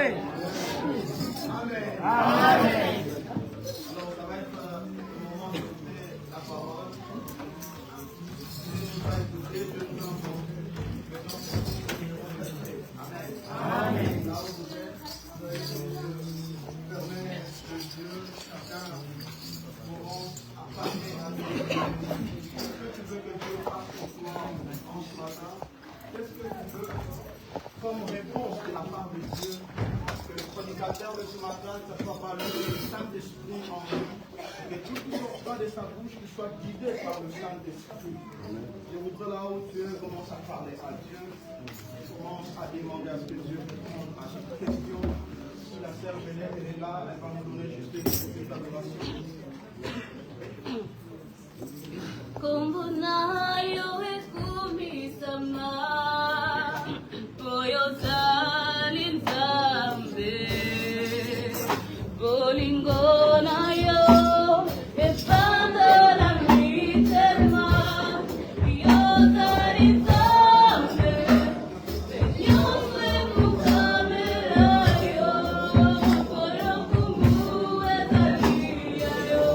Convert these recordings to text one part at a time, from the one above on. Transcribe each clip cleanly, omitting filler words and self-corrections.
Amen. Amen. Alors, ça va être le moment d'écouter la parole. On va écouter Dieu nous entend. Amen. Amen. Là où vous êtes, permet que Dieu, chacun, pourront parler à Dieu. Qu'est-ce que tu veux que Dieu fasse pour toi en ce matin? Qu'est-ce que tu veux comme réponse de la part de Dieu? Que le prédicateur de ce matin, que ce soit par le Saint-Esprit en lui, que tout qui sortira de sa bouche, qu'il soit guidé par le Saint-Esprit. Je voudrais là où Dieu commence à parler à Dieu, commence à demander à ce que Dieu réponde à cette question. Si la sœur Genève est là, elle va nous donner juste une petite adoration. Kumbunayo ekumisama Boyo zalin zambe Bolingo nayo Espando la mitema Yo zalin zambe Yo se kukamelayo Boyo kumbu ezaliyayo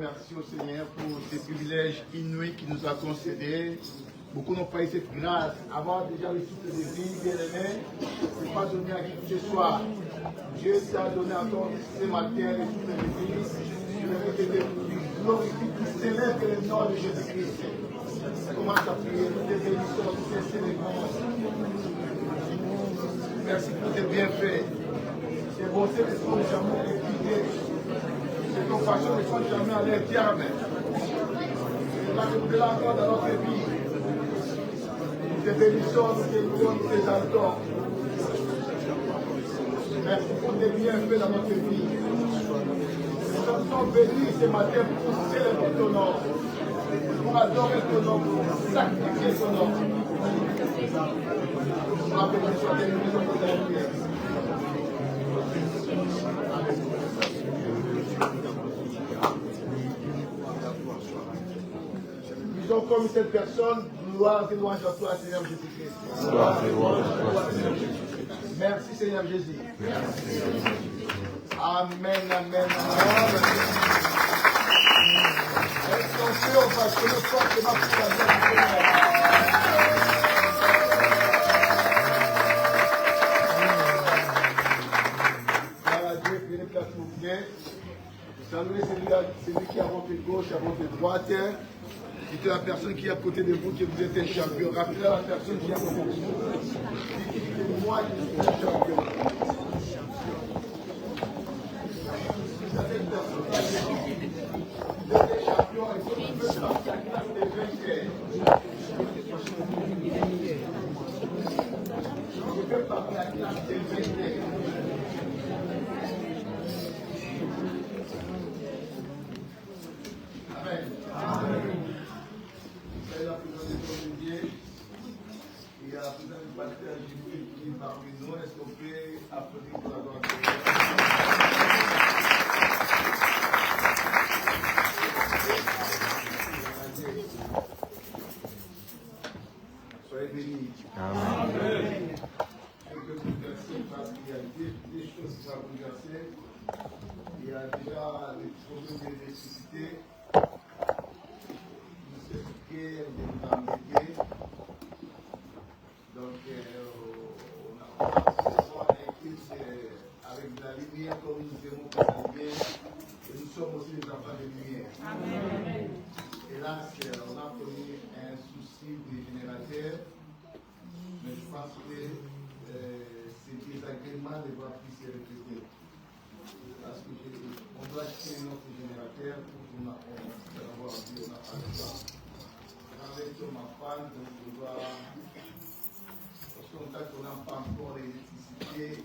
Merci au Seigneur pour ces privilèges inouïs qu'il nous a concédés. Beaucoup n'ont pas eu cette grâce. Avoir déjà le souffle de vie, bien aimé, ce n'est pas donné à qui que ce soit. Dieu t'a donné encore ce matin le souffle de vie. Je veux que tu glorifies, tu célèbres le nom de Jésus-Christ. Commence à prier, nous te bénissons, nous te célébrons. Merci pour tes bienfaits. Tes bontés ne sont jamais épuisées. Tes compassions ne sont jamais à leur terme. La nous encore dans notre vie. Nous te bénissons, nous te louons, nous t'exaltons. Merci pour tes bienfaits dans notre vie. Nous sommes bénis ce matin pour célébrer ton nom, pour adorer ton nom, pour sacrifier ton nom. La bénédiction des maisons de la vie. prions comme cette personne. Gloire et louange à toi, Seigneur Jésus-Christ. Gloire et louange à toi, Seigneur Jésus-Christ. Merci, Seigneur Jésus. Merci, Seigneur Jésus. Amen, amen, amen. Est-ce qu'on peut, on va se le fortement pour la gloire du Seigneur. Saluez celui qui est à votre gauche, à votre droite. Dites à la personne qui est à côté de vous que vous êtes un champion. Rappelez à la personne qui est à côté de vous. Dites-moi que je suis un champion. Vous êtes un champion et vous pouvez partir à la classe des vainqueurs. Je peux parler à la classe des vainqueurs. Amen. C'est la présence de Dieu. Il y a la présence du pasteur Jibril qui est parmi nous. Est-ce qu'on peut applaudir pour la gloire de Dieu? Soyez bénis. Amen. Je peux vous verser parce qu'il y a des choses qui vont vous verser. Il y a déjà les problèmes d'électricité. Donc, on a besoin avec la lumière comme nous aimons pour la lumière. Et nous sommes aussi des enfants de lumière. Amen. Hélas, on a connu un souci des générateurs, mais je pense que ces désagréments ne doivent plus se répéter. Parce qu'on doit acheter notre générateur pour qu'on ait avoir envie, on n'a pas le temps. Avec ma femme, donc on doit. Parce qu'on n'a pas encore l'électricité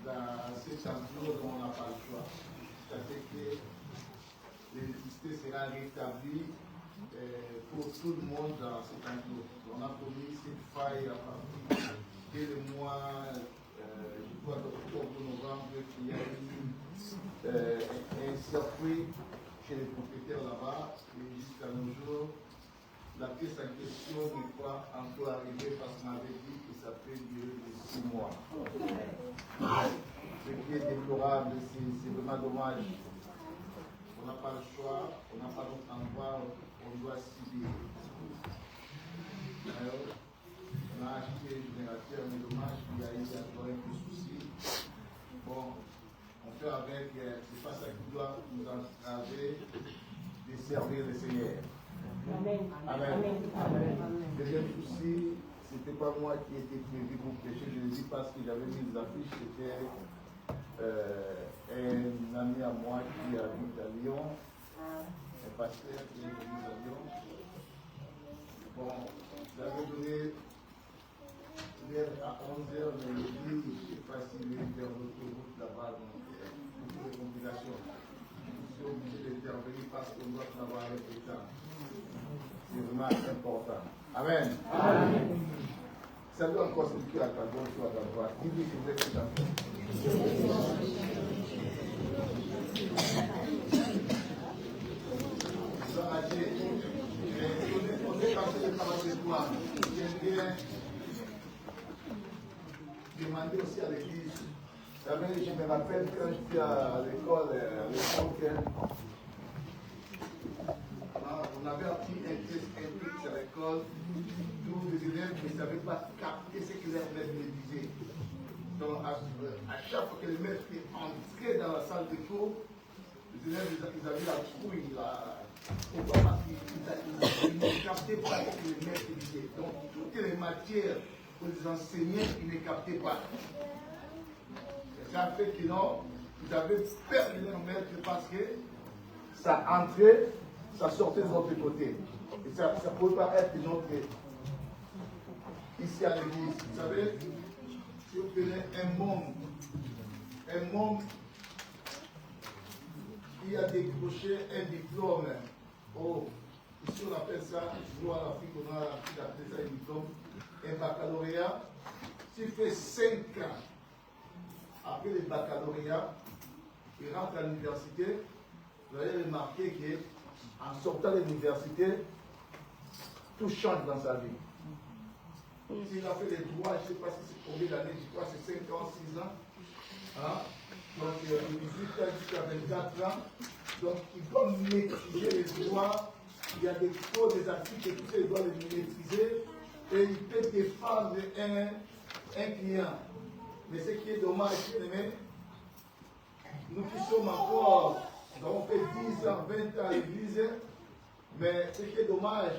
dans cet endroit dont on n'a pas le choix. C'est-à-dire que l'électricité sera rétablie pour tout le monde dans cet endroit. On a commis cette faille à partir dès le mois, je crois, d'octobre-novembre, qu'il y a eu un circuit chez les propriétaires là-bas, et jusqu'à nos jours, la pièce en question n'est pas encore arrivée parce qu'on avait dit que ça peut durer 6 mois. Ce qui est déplorable, c'est vraiment dommage. On n'a pas le choix, on n'a pas d'autre endroit, on doit subir. Alors, on a acheté le générateur, mais dommage qu'il y a eu encore un peu de soucis. Bon, on fait avec, c'est pas ça qui doit nous entraver de servir le Seigneur. Amen. Amen. Deuxième souci, c'était pas moi qui étais prévu pour prêcher, je le dis parce que j'avais mis des affiches, c'était un ami à moi qui habite à Lyon, un pasteur qui habite à Lyon. Bon, j'avais donné l'heure à 11h, mais il dit, je ne sais pas s'il est vers l'autoroute là-bas, donc beaucoup de complications. Je suis obligé d'intervenir parce qu'on doit travailler avec le temps. C'est vraiment important. Amen. Amen. Salut encore celui qui a ta gauche ou à ta droite. Dis-lui que vous êtes tout à fait. On est passé le travail de toi. J'aime bien demander aussi à l'église. Je me rappelle quand j'étais à l'école, à l'époque, on avait appris un texte à l'école, tous les élèves ne savaient pas capter ce que leur maître me disait. Donc, à chaque fois que le maître est entré dans la salle de cours, les élèves ils avaient la trouille, pourquoi? Parce qu'ils ne captaient pas ce que le maître disait. Donc, toutes les matières pour les enseignants, ils ne captaient pas. Et ça fait que non, ils avaient perdu leur maître parce que ça entrait. Ça sortait de l'autre côté. Et ça ne pouvait pas être notre ici à l'église. Vous savez, si vous prenez un monde qui a décroché un diplôme, oh, ici on appelle ça, je vois l'Afrique, on a appelé ça un diplôme, un baccalauréat, s'il fait 5 ans après le baccalauréat, il rentre à l'université, vous allez remarquer que en sortant de l'université, tout change dans sa vie. S'il a fait les droits, je ne sais pas si c'est combien d'années, je crois que c'est 5 ans, 6 ans. Hein? Donc, de 18 ans jusqu'à 24 ans. Donc, il doit maîtriser les droits. Il y a des codes, des articles et tout ça, il doit les maîtriser. Et il peut défendre un client. Mais ce qui est dommage, bien aimé, nous qui sommes encore, nous avons fait 10 ans, 20 ans à l'église, mais ce qui est dommage,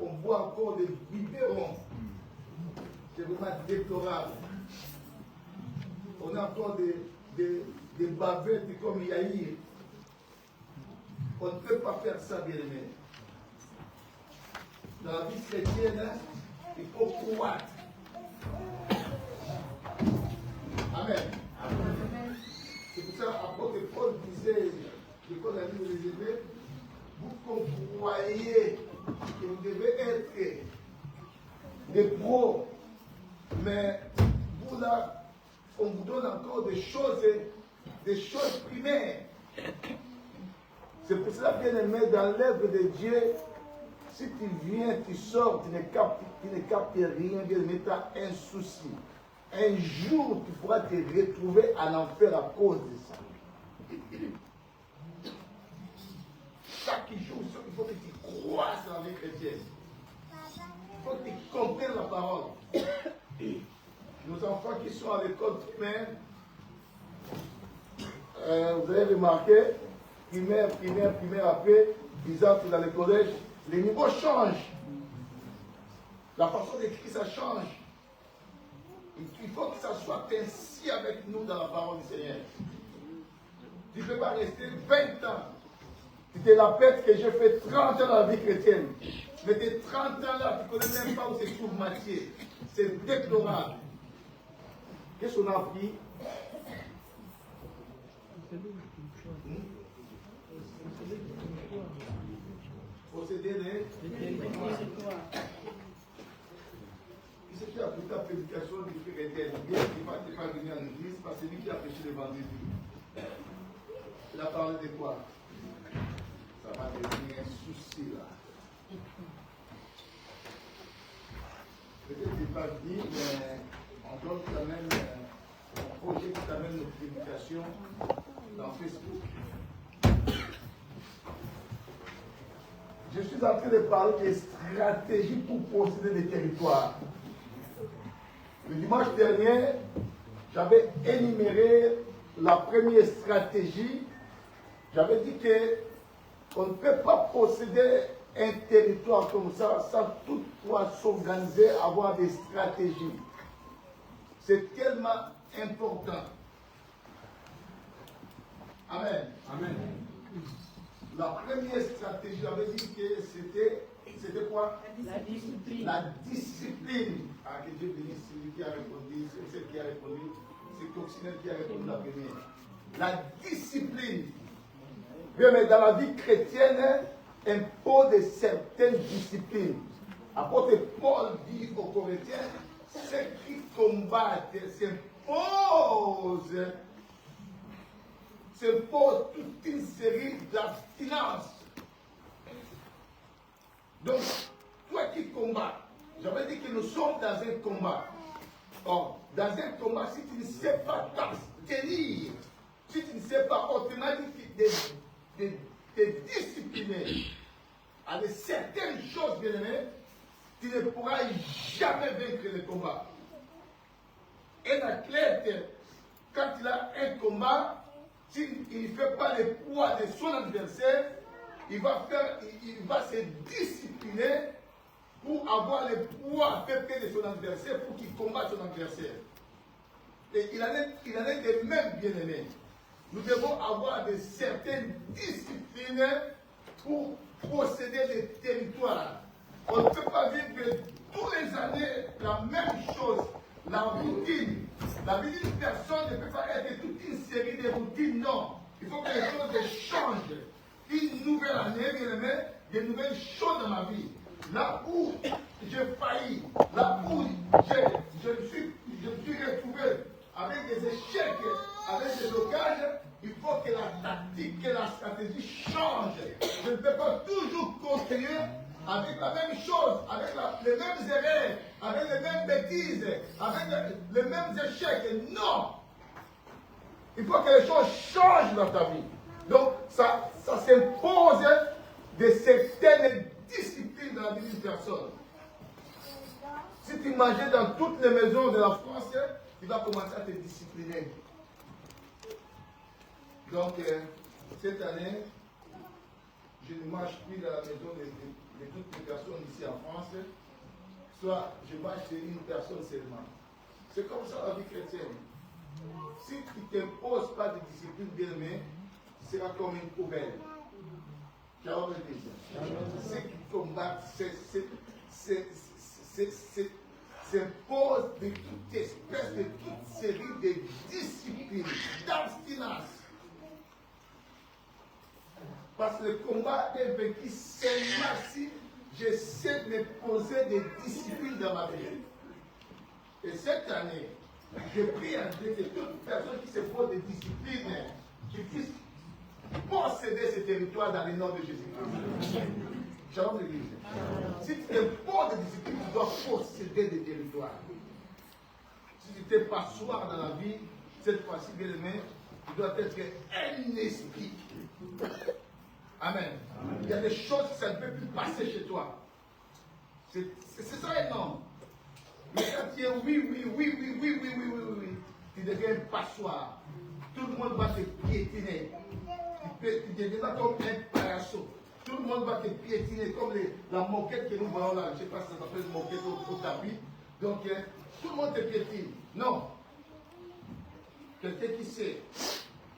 on voit encore des biberons. C'est vraiment déplorable. On a encore des bavettes comme Yaïr. On ne peut pas faire ça, bien aimé. Dans la vie chrétienne, il faut croître. Amen. C'est pour ça l'apôtre Paul disait, je connais la vie des Hébreux, vous croyez que vous devez être des pros, mais vous là, on vous donne encore des choses primaires. C'est pour cela, bien aimé, dans l'œuvre de Dieu, si tu viens, tu sors, tu ne captes rien, bien aimé, tu as un souci. Un jour, tu pourras te retrouver en enfer à cause de ça. Chaque jour, il faut que tu croisses dans la vie chrétienne. Il faut que tu comprennes la parole. Nos enfants qui sont à l'école primaire, vous avez remarqué, primaire, après, ils entrent dans le collège, les niveaux changent. La façon d'écrire, ça change. Il faut que ça soit ainsi avec nous dans la parole du Seigneur. Tu ne peux pas rester 20 ans. Tu te rappelles que j'ai fait 30 ans dans la vie chrétienne. Mais tes 30 ans là, tu ne connais même pas où se trouve Matthieu. C'est déplorable. Qu'est-ce qu'on a appris? Posséder les c'est qui a pris ta prédication du frère Étienne, bien qu'il ne pas venir en église, parce que c'est lui qui a prêché le vendredi. Il a parlé de quoi? Ça va devenir un souci là. Peut-être qu'il n'est pas dit, mais on donne quand même, on projette quand même nos prédications dans Facebook. Je suis en train de parler des stratégies pour posséder des territoires. Le dimanche dernier, j'avais énuméré la première stratégie. J'avais dit qu'on ne peut pas posséder un territoire comme ça sans toutefois s'organiser, avoir des stratégies. C'est tellement important. Amen. Amen. La première stratégie, j'avais dit que c'était quoi? La discipline. La discipline. Ah, que Dieu bénisse celui qui a répondu, celle qui a répondu, c'est Coccinelle qui a répondu la première. La discipline. Bien, mais dans la vie chrétienne, impose certaines disciplines. Apôtre Paul dit aux Corinthiens, ceux qui combattent s'impose toute une série d'abstinences. Donc, toi qui combats, j'avais dit que nous sommes dans un combat. Or, dans un combat, si tu ne sais pas tenir, si tu ne sais pas automatiquement te discipliner à certaines choses, bien aimées, tu ne pourras jamais vaincre le combat. Un athlète, quand il a un combat, s'il ne fait pas le poids de son adversaire, il va se discipliner pour avoir le poids à peu près de son adversaire, pour qu'il combatte son adversaire. Et il en est de même, bien aimé. Nous devons avoir de certaines disciplines pour posséder des territoires. On ne peut pas vivre tous les années la même chose, la routine. La vie d'une personne ne peut pas être toute une série de routines, non. Il faut que les choses changent. Une nouvelle année, bien aimé, des nouvelles choses dans ma vie. Là où j'ai failli, là où je me suis retrouvé avec des échecs, avec des blocages, il faut que la tactique et la stratégie changent. Je ne peux pas toujours continuer avec la même chose, avec les mêmes erreurs, avec les mêmes bêtises, avec les mêmes échecs. Non! Il faut que les choses changent dans ta vie. Donc, ça s'impose de certaines disciplines dans la vie d'une personne. Si tu mangeais dans toutes les maisons de la France, tu vas commencer à te discipliner. Donc, cette année, je ne mange plus dans la maison de toutes les personnes ici en France. Soit je mange chez une personne seulement. C'est comme ça la vie chrétienne. Si tu ne t'imposes pas de discipline bien-aimée, tu seras comme une poubelle. Shalom l'Église. Ceux qui combattent s'impose de toute espèce, de toute série de disciplines, d'abstinence. Parce que le combat est vaincu seulement si j'essaie de me poser des disciplines dans ma vie. Et cette année, je prie à Dieu que toute personne qui se pose des disciplines, qui puisse posséder ce territoire dans le nom de Jésus-Christ. Shalom l'Église. Si tu te poses des disciplines, tu dois posséder des territoires. Si tu t'es passoire dans la vie, cette fois-ci, bien aimé, tu dois être un esprit. Amen. Il y a des choses que ça ne peut plus passer chez toi. C'est ça énorme. Mais quand tu es oui, tu deviens une passoire. Tout le monde va te piétiner. Tu deviens comme un paillasson. Tout le monde va te piétiner comme la moquette que nous voyons là. Je ne sais pas si ça s'appelle moquette au tapis. Donc, tout le monde te piétine. Non. Quelqu'un qui sait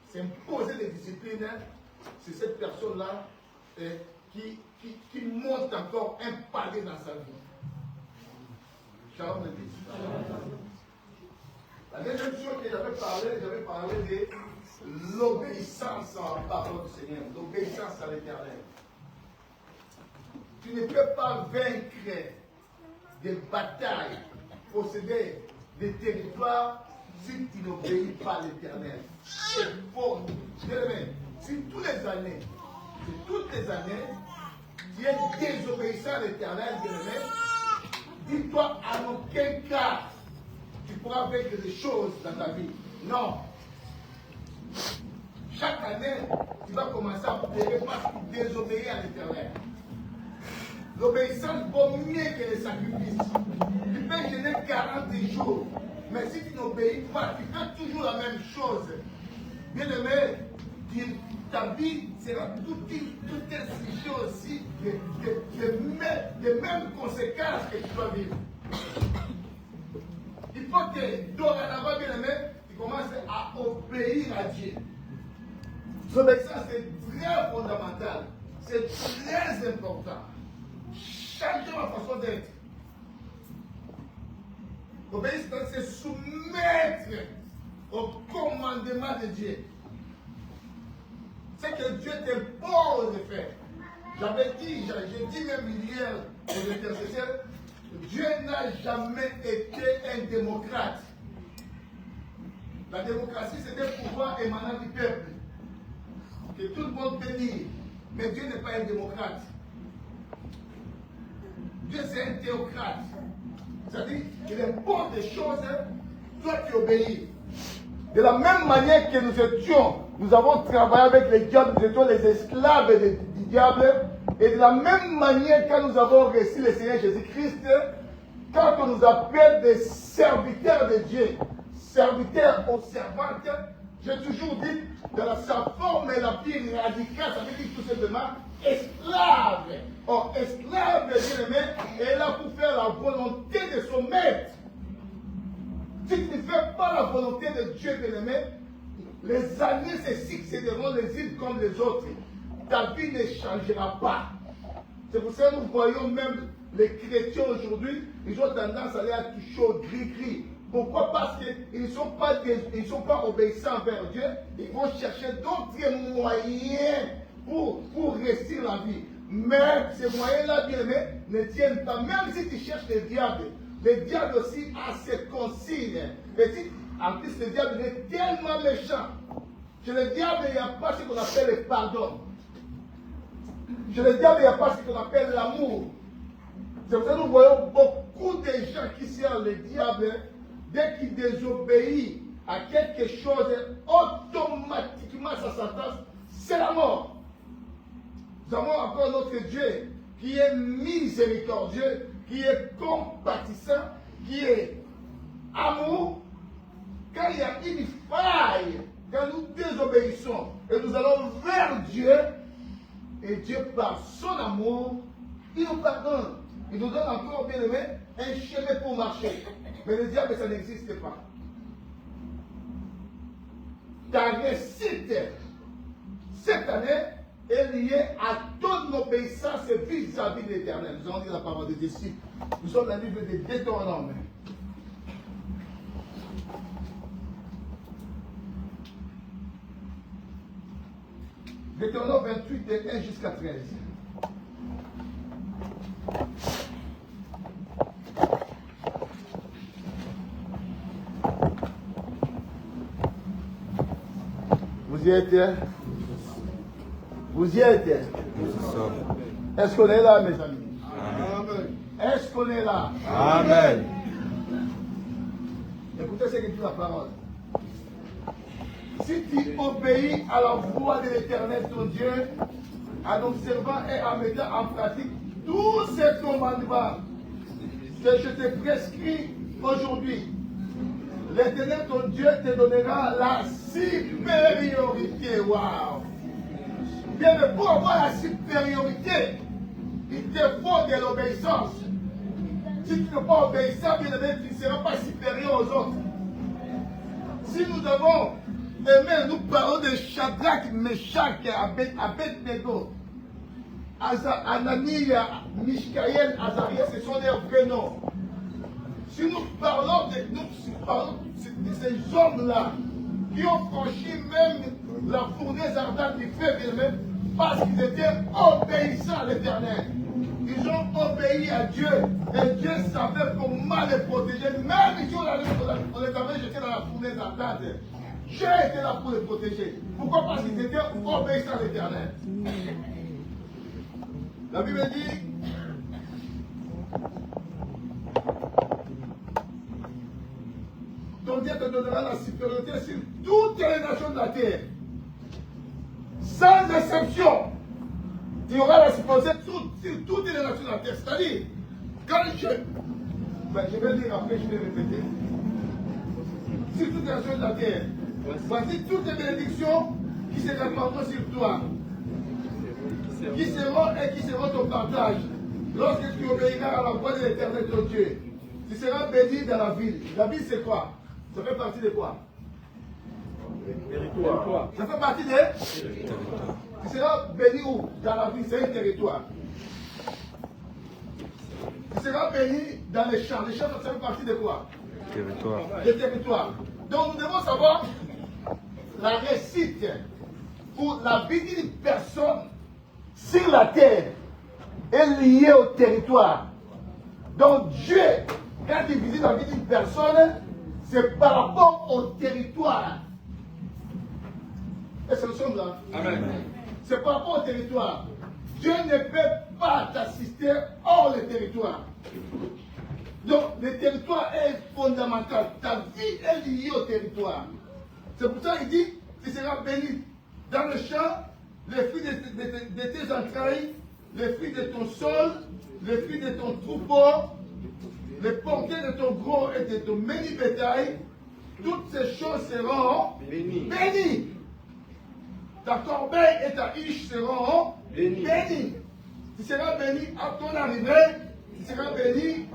s'imposer des disciplines, c'est cette personne-là qui monte encore un palier dans sa vie. Shalom le dit. La deuxième chose que j'avais parlé de l'obéissance à la parole du Seigneur, l'obéissance à l'Éternel. Tu ne peux pas vaincre des batailles, posséder des territoires si tu n'obéis pas à l'Éternel. C'est faux. Si toutes les années, tu es désobéissant à l'Éternel, dis-toi en aucun cas tu pourras vaincre des choses dans ta vie. Non. Chaque année, tu vas commencer à pleurer parce que tu désobéis à l'Éternel. L'obéissance vaut mieux que les sacrifices. Tu peux jeûner 40 jours, mais si tu n'obéis pas, tu fais toujours la même chose. Bien aimé, ta vie sera tout un sujet aussi des mêmes conséquences que tu vas vivre. Il faut que, dorénavant, bien aimé, tu commences à obéir à Dieu. L'obéissance est très fondamentale. C'est très important. Changer ma façon d'être. L'obéissance, c'est soumettre au commandement de Dieu. C'est que Dieu t'impose de faire. J'avais dit, j'ai dit même hier aux intercesseurs, Dieu n'a jamais été un démocrate. La démocratie, c'est un pouvoir émanant du peuple. Que tout le monde peut dire. Mais Dieu n'est pas un démocrate. Dieu, c'est un théocrate. C'est-à-dire qu'il impose des choses, toi tu obéis. De la même manière que nous avons travaillé avec les diables, nous étions les esclaves du diable. Et de la même manière, quand nous avons reçu le Seigneur Jésus-Christ, quand on nous appelle des serviteurs de Dieu, serviteurs aux servantes, j'ai toujours dit, dans sa forme la plus radicale, ça veut dire tout simplement esclave. Or, esclave, bien aimé, est là pour faire la volonté de son maître. Si tu ne fais pas la volonté de Dieu, bien aimé, les années se succéderont les unes comme les autres. Ta vie ne changera pas. C'est pour ça que nous voyons même les chrétiens aujourd'hui, ils ont tendance à aller à toucher au gris-gris. Pourquoi? Parce qu'ils ne sont pas obéissants envers Dieu. Ils vont chercher d'autres moyens pour réussir la vie. Mais ces moyens-là, bien aimés, ne tiennent pas. Même si tu cherches le diable aussi a ses consignes. Et si, en plus, le diable est tellement méchant. Chez le diable, il n'y a pas ce qu'on appelle le pardon. Chez le diable, il n'y a pas ce qu'on appelle l'amour. C'est pour ça que nous voyons beaucoup de gens qui servent le diable, dès qu'ils désobéissent à quelque chose, automatiquement sa sentence, c'est la mort. Nous avons encore notre Dieu qui est miséricordieux, qui est compatissant, qui est amour. Quand il y a une faille, quand nous désobéissons et nous allons vers Dieu, et Dieu, par son amour, il nous pardonne. Il nous donne encore, bien aimé, un chemin pour marcher. Mais le diable, ça n'existe pas. Ta réussite cette année est liée à ton obéissance vis-à-vis de l'Éternel. Nous allons dire la parole de Dieu ici. Nous sommes dans le livre de Deutéronome. Deutéronome 28, de 1 jusqu'à 13. Vous y êtes? Vous y êtes? Nous y sommes. Est-ce qu'on est là, mes amis? Amen. Est-ce qu'on est là? Amen. Écoutez ce que dit la parole. Si tu obéis à la voix de l'Éternel, ton Dieu, en observant et en mettant en pratique tous ces commandements que je te prescris aujourd'hui, l'Éternel, ton Dieu, te donnera la supériorité. Waouh! Bien, mais pour avoir la supériorité, il te faut de l'obéissance. Si tu n'es pas obéissant, bien aimé, tu ne seras pas supérieur aux autres. Si nous avons aimé, nous parlons de Shadrach, Meshach, Abednego, Anania, Mishkaël, Azariah, ce sont leurs vrais noms. Si nous parlons de ces hommes-là qui ont franchi même la fournaise ardente du feu, bien aimé, parce qu'ils étaient obéissants à l'Éternel. Ils ont obéi à Dieu et Dieu savait comment les protéger. Même si on les avait jetés dans la fournaise ardente, Dieu était là pour les protéger. Pourquoi? Parce qu'ils étaient obéissants à l'Éternel. La Bible dit, ton Dieu te donnera la supériorité sur toutes les nations de la terre. Sans exception. Il y aura la supériorité sur toutes les nations de la terre. C'est-à-dire, quand je vais dire après, je vais répéter. Sur toutes les nations de la terre. Voici toutes les bénédictions qui se répandront sur toi. Qui seront ton partage. Lorsque tu obéiras à la voix de l'Éternel ton Dieu, tu seras béni dans la ville. La ville, c'est quoi? Ça fait partie de quoi? Territoire. Ça fait partie de? Tu seras béni où? Dans la ville, c'est un territoire. Tu seras béni dans les champs. Les champs, ça fait partie de quoi? Territoire. Le territoire. Donc nous devons savoir la réussite pour la vie d'une personne sur la terre est liée au territoire. Donc Dieu, quand il visite la vie d'une personne, c'est par rapport au territoire. Est-ce que nous sommes là? Amen. C'est par rapport au territoire. Dieu ne peut pas t'assister hors le territoire. Donc le territoire est fondamental. Ta vie est liée au territoire. C'est pour ça qu'il dit, tu seras béni dans le champ, les fruits de tes entrailles, les fruits de ton sol, les fruits de ton troupeau, les portées de ton gros et de ton menu bétail, toutes ces choses seront bénies. Ta corbeille et ta hiche seront bénies. Tu seras béni à ton arrivée, tu seras béni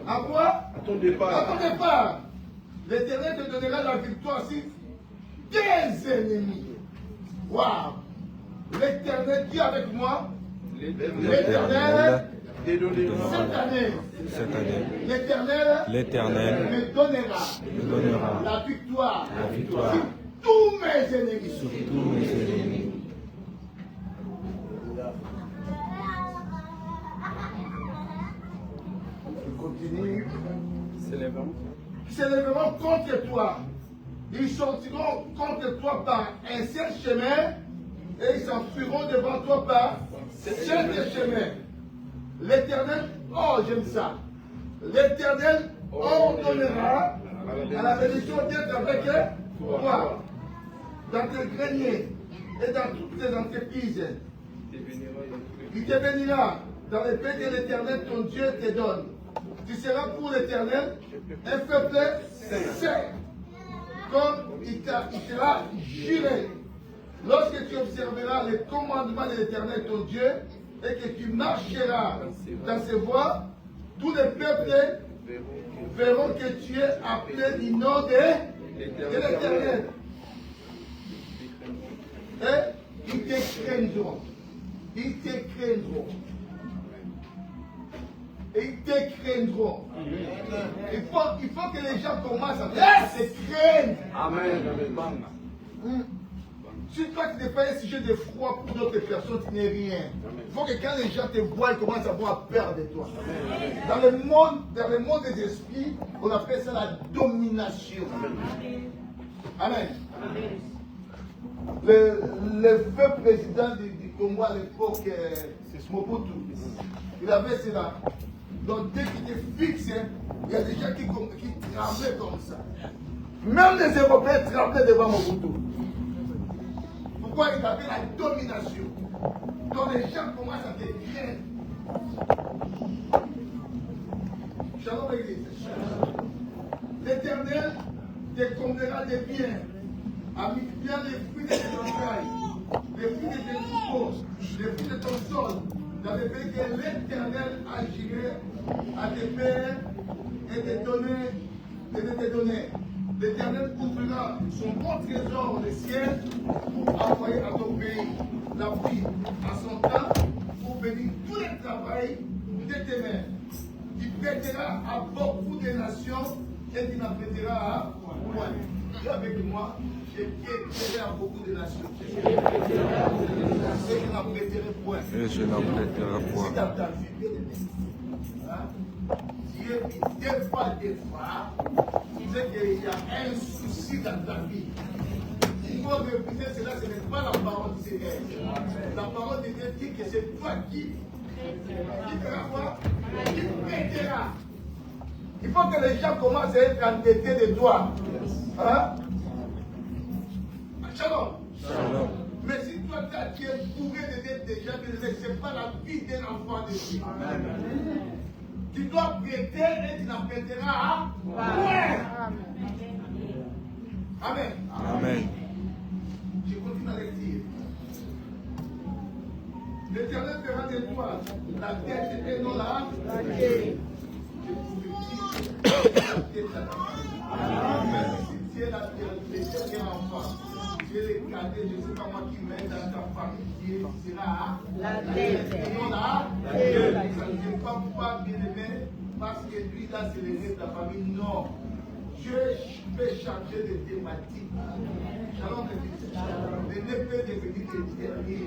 à quoi? À ton départ. À ton départ. L'Éternel te donnera la victoire sur tes ennemis. Waouh! L'Éternel, dis avec moi. L'Éternel cette année, l'Éternel me donnera la victoire sur tous mes ennemis. Je continue. Ils s'élèveront contre toi. Ils sortiront contre toi par un seul chemin et ils s'enfuiront devant toi par sept chemins. L'Éternel Oh, j'aime ça. L'Éternel ordonnera à la bénédiction d'être avec toi, dans tes greniers et dans toutes tes entreprises. Il te bénira dans les pays que l'Éternel, ton Dieu, te donne. Tu seras pour l'Éternel un peuple saint, comme il sera juré. Lorsque tu observeras les commandements de l'Éternel, ton Dieu, et que tu marcheras dans ses voies, tous les peuples verront que tu es appelé du nom de l'Éternel. Et ils te craindront. Ils te craindront. Et ils te craindront. Il faut que les gens commencent à se craindre. Amen. Si toi tu n'es pas un sujet de froid pour d'autres personnes, tu n'es rien. Il faut que quand les gens te voient, ils commencent à avoir peur de toi. Dans le monde des esprits, on appelle ça la domination. Amen. Le feu président du Congo à l'époque, Mobutu, il avait cela. Donc dès qu'il te fixe, il y a des gens qui tremblaient comme ça. Même les Européens tremblaient devant Mobutu. Pourquoi il avait la domination? Quand les gens commencent à te craindre. Shalom l'église. L'Éternel te comblera de biens, a mis bien les fruits de tes entrailles, les fruits de tes troupeaux, les fruits de ton sol, dans le pays que l'Éternel a juré à tes pères et de te donner. L'Éternel ouvrira son bon trésor au ciel pour envoyer à ton pays la pluie à son temps pour bénir tout le travail de tes mains. Tu prêteras à beaucoup de nations et tu n'en prêteras à point. Dis avec moi, je prêterai à beaucoup de nations. Et je n'en prêterai point. Et je n'en prêterai point. Si dans ta vie, bien aimé, Dieu dit des fois, tu sais qu'il y a un souci dans ta vie. Il faut réviser cela, ce n'est pas la parole du Seigneur. La parole de Dieu dit que c'est toi qui fera quoi? Qui prêtera. Il faut que les gens commencent à être endettés de toi. Hein? Shalom. Shalom. Mais si toi tu es bourré de dettes déjà, ce n'est pas la vie d'un enfant de Dieu. Tu dois prêter et tu n'en prêteras à point. Amen. Amen. Je continue à le dire. L'Éternel fera de toi la tête et non la queue. Amen. Si tu es le dernier enfant, tu es le cadet, je ne sais pas moi qui mène dans ta famille, tu seras la tête et non la queue. Ça ne dit pas bien aimé parce que lui là c'est l'aîné de la famille. Non. Dieu peut changer de thématique. Shalom le l'aîné peut devenir le dernier.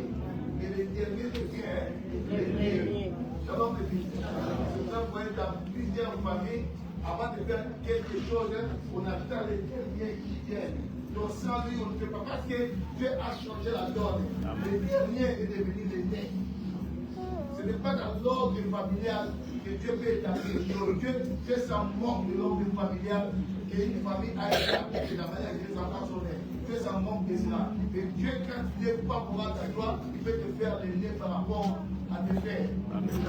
Et le dernier devient le dernier. Shalom le c'est ça vous voyez dans plusieurs familles, avant de faire quelque chose, on attend les derniers qui viennent. Donc sans lui, on ne fait pas parce que Dieu a changé la donne. Le dernier est devenu l'aîné. Ce n'est pas dans l'ordre familial que Dieu peut établir. Dieu s'en moque de l'ordre familial qu'une famille a établi de la manière que les enfants sont nés. Dieu s'en moque de cela. Et Dieu, quand il n'est pas pour ta gloire, il peut te faire l'aîné par rapport à tes frères. C'est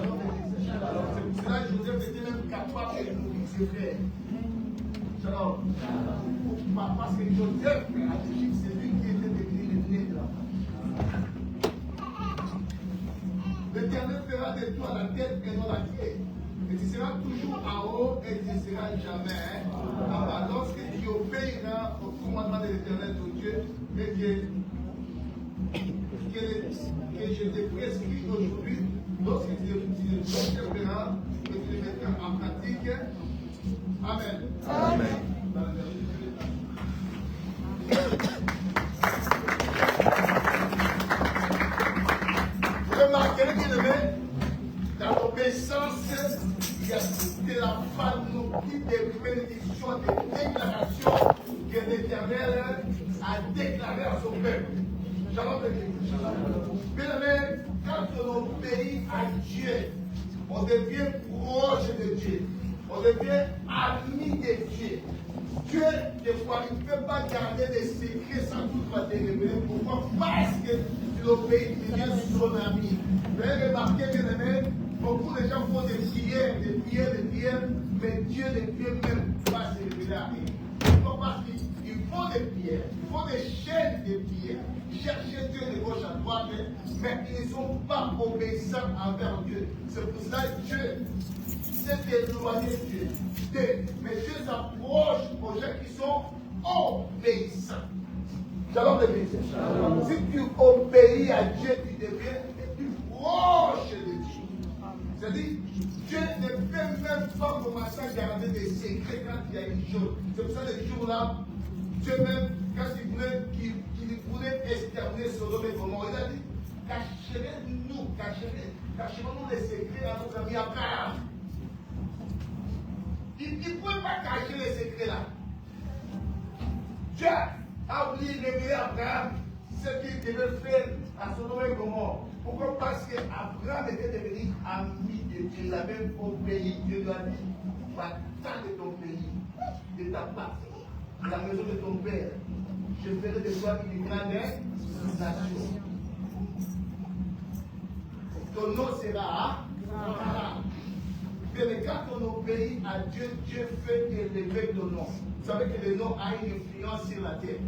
pour cela que Joseph était même capable de nourrir ses frères. Shalom. Parce que Joseph, à l'Égypte, c'est lui qui était devenu l'aîné de la famille. L'Éternel fera de toi la tête et non la queue. Et tu seras toujours en haut et tu ne seras jamais en bas. Lorsque tu obéiras au commandement de l'Éternel ton Dieu et que je te prescris aujourd'hui, lorsque tu les observeras et tu les mettras en pratique. Amen. Amen. Vous remarquerez qu'il met dans l'obéissance, il y a toute la panoplie de bénédictions, de déclarations que l'Éternel a déclarées à son peuple. Shalom. Bien aimé, quand on obéit à Dieu, on devient proche de Dieu. On devient ami de Dieu. Dieu, des fois, il ne peut pas garder des secrets sans toutefois te révéler. Pourquoi? Parce que tu obéis, tu deviens son ami. Vous avez remarqué, bien aimé, beaucoup de gens font des prières, mais Dieu ne peut même pas se révéler à eux. Pourquoi? Parce qu'ils font des prières, ils font des chaînes de prières, ils cherchent Dieu de gauche à droite, mais ils ne sont pas obéissants envers Dieu. C'est pour ça que Dieu s'est éloigné de Dieu. Mais Dieu s'approche aux gens qui sont obéissants. Shalom l'église. Si tu obéis à Dieu, tu deviens plus proche de Dieu. C'est-à-dire, Dieu ne peut même pas commencer à garder des secrets quand il y a une chose. C'est pour ça que les jours-là, Dieu même, quand il voulait exterminer Sodome et Gomorrhe, il a dit, cachez-nous les secrets à notre ami Abraham. Il ne pouvait pas cacher les secrets là. Dieu a oublié de révéler à Abraham ce qu'il devait faire à Sodome et Gomorrhe. Pourquoi? Parce qu'Abraham était devenu ami de Dieu. Il avait obéi. Dieu lui a dit, va-t'en de ton pays, de ta patrie, de la maison de ton père. Je ferai de toi une grande nation. Ton nom sera Canaan. Mais quand on obéit à Dieu, Dieu fait élever ton nom. Vous savez que le nom a une influence sur la terre.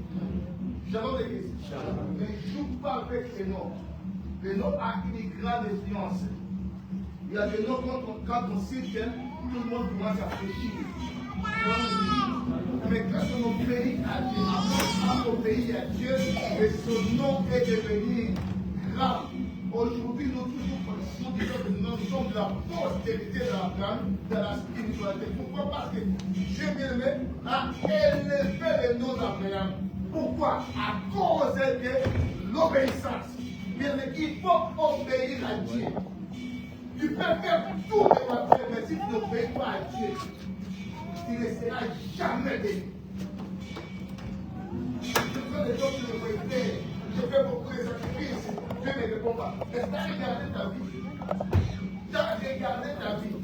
Shalom l'église. Ne joue pas avec les noms. Le nom a une grande influence. Il y a des noms quand on cite, tout le monde commence à réfléchir. Mais quand on obéit à Dieu, quand on obéit à Dieu, et son nom est devenu grand. Aujourd'hui, nous disons que nous sommes de la postérité d'Abraham, de la spiritualité. Pourquoi? Parce que Dieu bien-aimé a élevé le nom d'Abraham. Pourquoi? À cause de l'obéissance. Bien-aimé, il faut obéir à Dieu. Tu peux faire tout de ta vie, mais si tu n'obéis pas à Dieu, tu ne seras jamais béni. Je fais des choses que je veux faire. Je fais beaucoup de sacrifices. Dieu ne répond pas. Mais tu as regardé ta vie. Tu as regardé ta vie.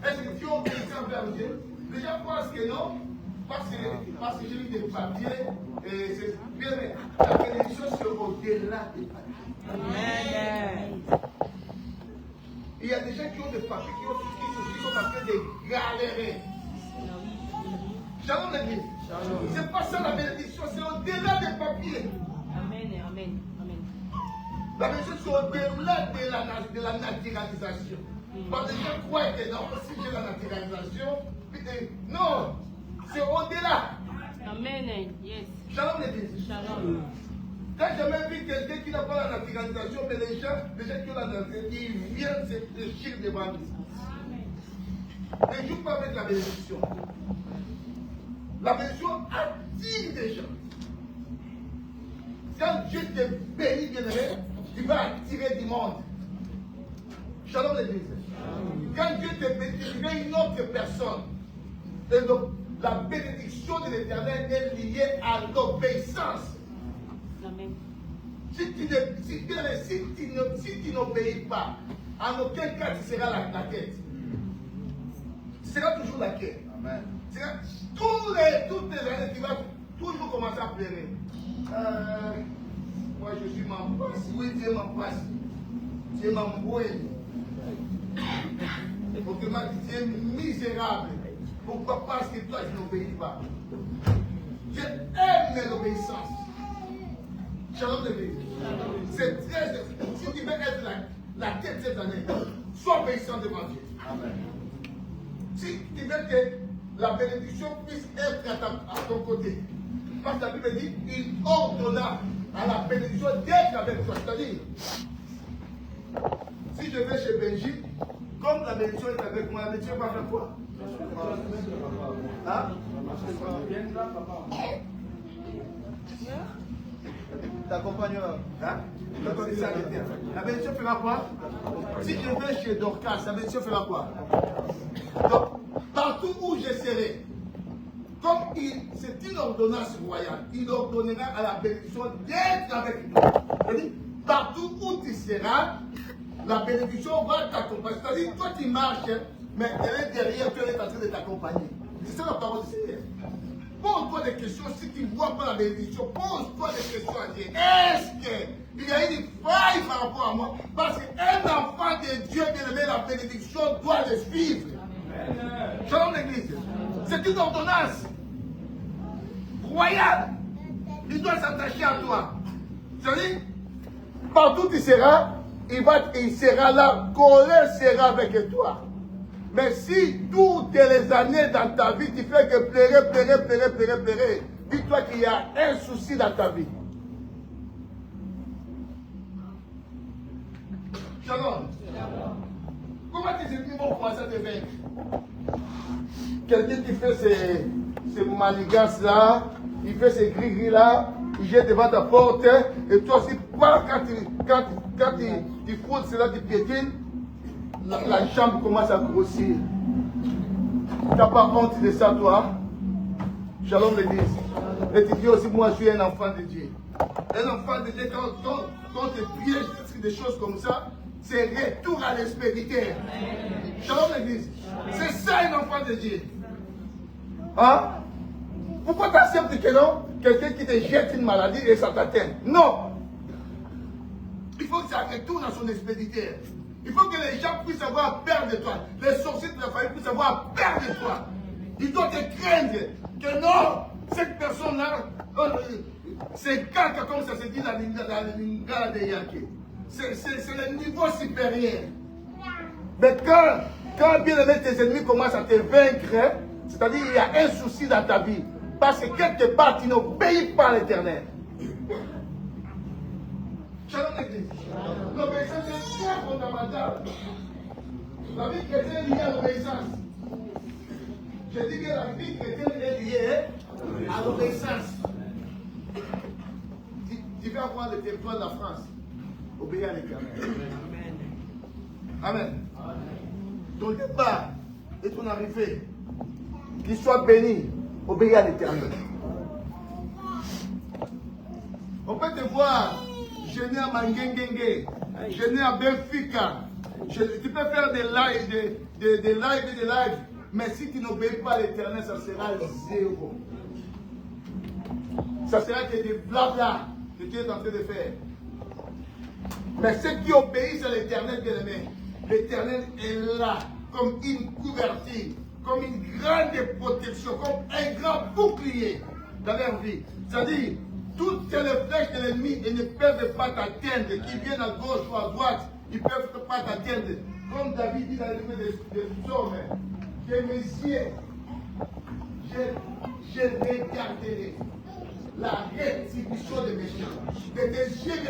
Est-ce que tu obéis envers Dieu? Les gens pensent que non. Parce que j'ai lu des papiers. Et c'est bien, mais la bénédiction, c'est au-delà des papiers. Amen. Il y a des gens qui ont des papiers, qui sont en train de galérer. Shalom l'église. C'est pas ça la bénédiction, c'est au-delà des papiers. Amen. Amen. Amen. La bénédiction, c'est au-delà de la naturalisation. Parce que les gens croient que non, si j'ai la naturalisation, non, c'est au-delà. Amen. Yes. Shalom l'église. Shalom. T'as jamais vu quelqu'un qui n'a pas la naturalisation, mais les gens qui ont la naturalisation, ils viennent se fléchir devant lui. Ne joue pas avec la bénédiction. La bénédiction attire des gens. Quand Dieu te bénit, bien-aimé, tu vas attirer du monde. Shalom l'église. Quand Dieu te bénit, tu veux une autre personne. Et donc, la bénédiction de l'Éternel est liée à l'obéissance. Amen. Si tu n'obéis pas, en aucun cas tu seras la tête. Tu seras toujours la quête. Amen. Toutes les années, tu vas toujours commencer à pleurer. Moi je suis m'embrasse. Oui, Dieu m'embrasse. Dieu m'embrouille. Autrement dit, tu es misérable. Pourquoi? Parce que toi tu n'obéis pas. Dieu aime l'obéissance. Shalom l'église. C'est très. Si tu veux être la tête cette année, sois obéissant devant Dieu. Amen. Si tu veux que la bénédiction puisse être à ton côté, parce que la Bible dit, il ordonna à la bénédiction d'être avec toi. C'est-à-dire, si je vais chez Benji, comme la bénédiction est avec moi, la bénédiction va faire quoi? Hein? T'accompagnera. Hein? La bénédiction fera quoi? Si je vais chez Dorcas, la bénédiction fera quoi? Donc, partout où je serai, comme c'est une ordonnance royale, il ordonnera à la bénédiction d'être avec nous. C'est-à-dire, partout où tu seras, la bénédiction va t'accompagner. C'est-à-dire, toi tu marches, mais elle est derrière, tu es en train de t'accompagner. C'est ça la parole du Seigneur. Pose-toi des questions si tu ne vois pas la bénédiction. Pose-toi des questions à Dieu. Est-ce qu'il y a une faille par rapport à moi? Parce qu'un enfant de Dieu bien-aimé, la bénédiction doit le suivre. Shalom l'église. C'est une ordonnance royale. Il doit s'attacher à toi. C'est-à-dire, partout où tu seras, il sera là, collé sera avec toi. Mais si toutes les années dans ta vie, tu fais que pleurer, dis-toi qu'il y a un souci dans ta vie. Shalom. Comment tes ennemis vont commencer à te vaincre? Quelqu'un qui fait ces manigances-là, il fait ces gris-gris-là, il jette devant ta porte, et toi aussi, quand tu fraudes cela, tu piétines, la chambre commence à grossir. Tu n'as pas honte de ça, toi? Shalom l'église. Et tu dis aussi, moi, je suis un enfant de Dieu. Un enfant de Dieu, quand tu pièges des choses comme ça, c'est retour à l'expéditeur. Shalom l'église. C'est ça un enfant de Dieu. Hein? Pourquoi tu acceptes que non? Quelqu'un qui te jette une maladie et ça t'atteint. Non. Il faut que ça retourne à son expéditeur. Il faut que les gens puissent avoir peur de toi. Les sorciers de la famille puissent avoir peur de toi. Ils doivent te craindre que non, cette personne-là, c'est caca comme ça se dit dans l'ingala de Yankee. C'est le niveau supérieur. Mais quand bien aimé tes ennemis commencent à te vaincre, c'est-à-dire il y a un souci dans ta vie. Parce que quelque part, tu n'obéis pas à l'Éternel. Shalom l'église. L'obéissance est très fondamentale. La vie chrétienne est liée à l'obéissance. Je dis que la vie chrétienne est liée à l'obéissance. Tu vas avoir le territoire de la France. Obéir à l'Éternel. Amen. Ton départ et ton arrivée, qu'il soit béni, obéir à l'Éternel. On peut te voir jeûner à Mangengenge, jeûner à Benfica. Tu peux faire des lives, des lives, mais si tu n'obéis pas à l'Éternel, ça sera zéro. Ça sera que des blabla que tu es en train de faire. Mais ceux qui obéissent à l'Éternel, bien aimé, l'Éternel est là comme une couverture, comme une grande protection, comme un grand bouclier dans leur vie. C'est-à-dire, toutes les flèches de l'ennemi ne peuvent pas t'atteindre, qui viennent à gauche ou à droite, ils ne peuvent pas t'atteindre. Comme David dit dans le livre des Psaumes, que mes yeux, je regarderai la rétribution des méchants. De tes yeux,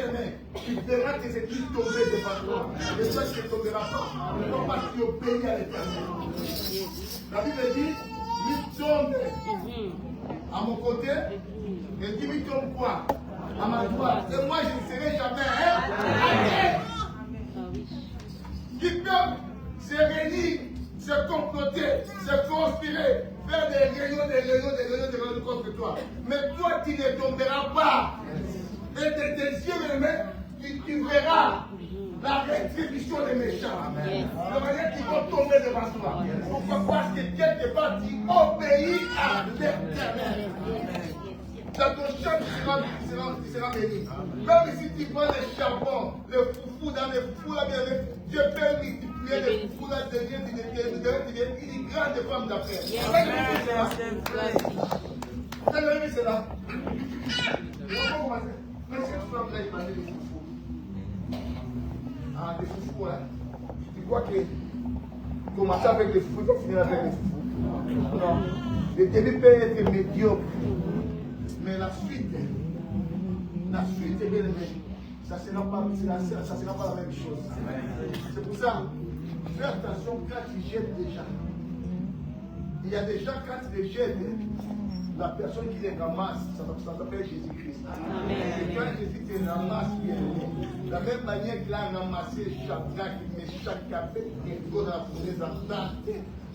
tu verras tes ennemis tomber devant toi. Et toi, tu ne tomberas pas. Non parce que tu obéis à l'Éternel. La Bible dit, lui tombe à mon côté, et tu lui tombes quoi? À ma droite. Et moi, je ne serai jamais arrêté. Qui peuvent se réunir, se comploter, se conspirer, faire des réunions contre toi. Mais toi, tu ne tomberas pas. Et de tes yeux, tu verras la rétribution des méchants. De manière qu'ils vont tomber devant toi. Pourquoi? Parce que quelque part, tu obéis à l'Éternel. Dans ton champ, tu seras béni. Même si tu prends les charbons, le foufou dans les foufous, là, Dieu peut multiplier les foufous, là, devient une grande femme d'affaires. C'est là. On va commencer. Mais cette femme-là, il m'a dit des foufous. Ah, des foufous, là. Tu crois que commencer avec les foufous, tu vas finir avec les foufous? Non. Le début peut être médiocre. Mais la suite est bien aimée. Ça ne sera pas la même chose. C'est pour ça, fais attention quand tu jettes des gens. Il y a des gens, quand tu les jettes, la personne qui les ramasse, ça s'appelle Jésus-Christ. Et quand Jésus te ramasse bien, de la même manière qu'il a ramassé Shadrach, Meshach, Abednego dans la fournaise ardente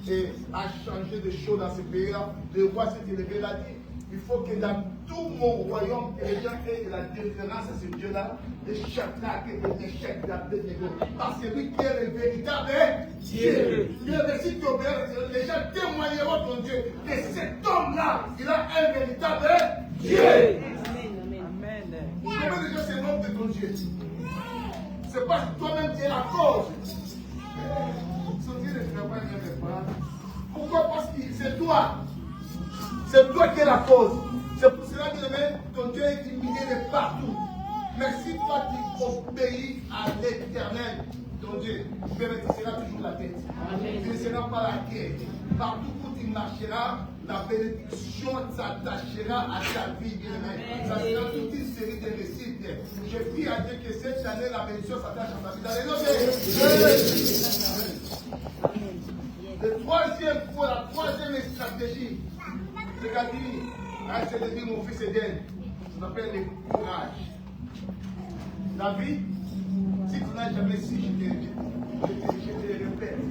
et a changé de choses dans ce pays-là, le roi s'est élevé, il a dit, Il faut que dans tout mon royaume, que les gens aient de la déférence à ce Dieu-là, de Shadrach et de Meshach et d'Abednego. Parce que lui qui est le véritable Dieu. Si tu obéis, les gens témoigneront ton Dieu. Que cet homme-là, il a un véritable Dieu. Amen. Comment les gens se moquent de ton Dieu? C'est parce que toi-même tu es la cause. Son Dieu ne fait pas rien. Pourquoi? Parce que c'est toi. C'est toi qui es la cause. C'est pour cela que ton Dieu est humilié de partout. Mais si toi tu obéis à l'Éternel, ton Dieu, tu seras toujours la tête. Tu ne seras pas la quête. Partout où tu marcheras, la bénédiction s'attachera à ta vie, bien-aimé. Ça sera toute une série de récits. Je prie à Dieu que cette année, la bénédiction s'attache à ta vie. Dans les noms de Jésus. Le troisième point, la troisième stratégie, c'est de dire mon fils Eden, ça s'appelle le courage. David, si tu n'as jamais su, je te le répète,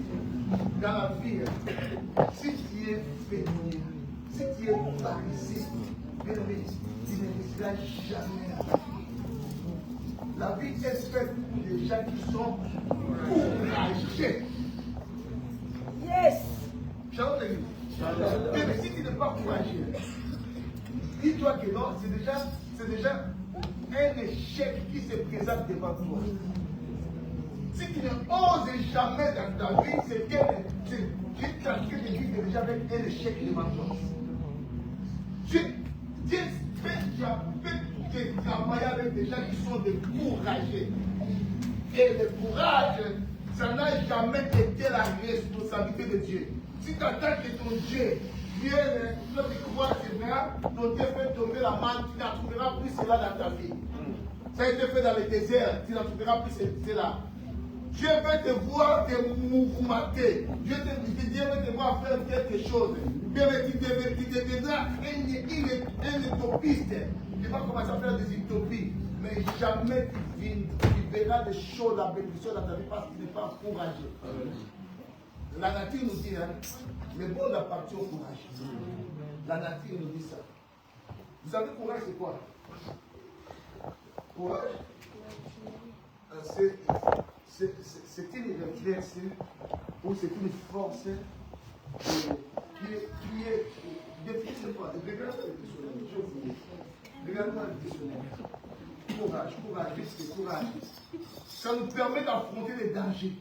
dans la vie, si tu es féminin, si tu es paresseux, tu ne réussiras jamais. La vie est faite pour les gens qui sont courageux. Yes. Shalom l'église. Mais si tu n'es pas courageux, dis-toi que non, c'est déjà un échec qui se présente devant toi. Si tu n'oses jamais dans ta vie, c'est que tu es en train de vivre déjà avec un échec devant toi. Dieu fait travailler avec des gens qui sont des courageux. Et le courage, ça n'a jamais été la responsabilité de Dieu. Si tu attends que ton Dieu vienne, tu crois que ton Dieu fait tomber la main, tu n'en trouveras plus cela dans ta vie. Ça a été fait dans le désert, tu n'en trouveras plus cela. Dieu veut te voir te mouvementer. Dieu veut te voir faire quelque chose. Tu deviendras un utopiste. Tu vas commencer à faire des utopies. Mais jamais tu verras des choses, la bénédiction dans ta vie parce que tu n'es pas courageux. La nature nous dit, le bon appartient au courage. La nature nous dit ça. Vous savez, courage, c'est quoi? Courage, c'est une réflexe ou c'est une force qui est définie quoi? Regardez-moi le dictionnaire. Courage, risque, courage. Ça nous permet d'affronter les dangers.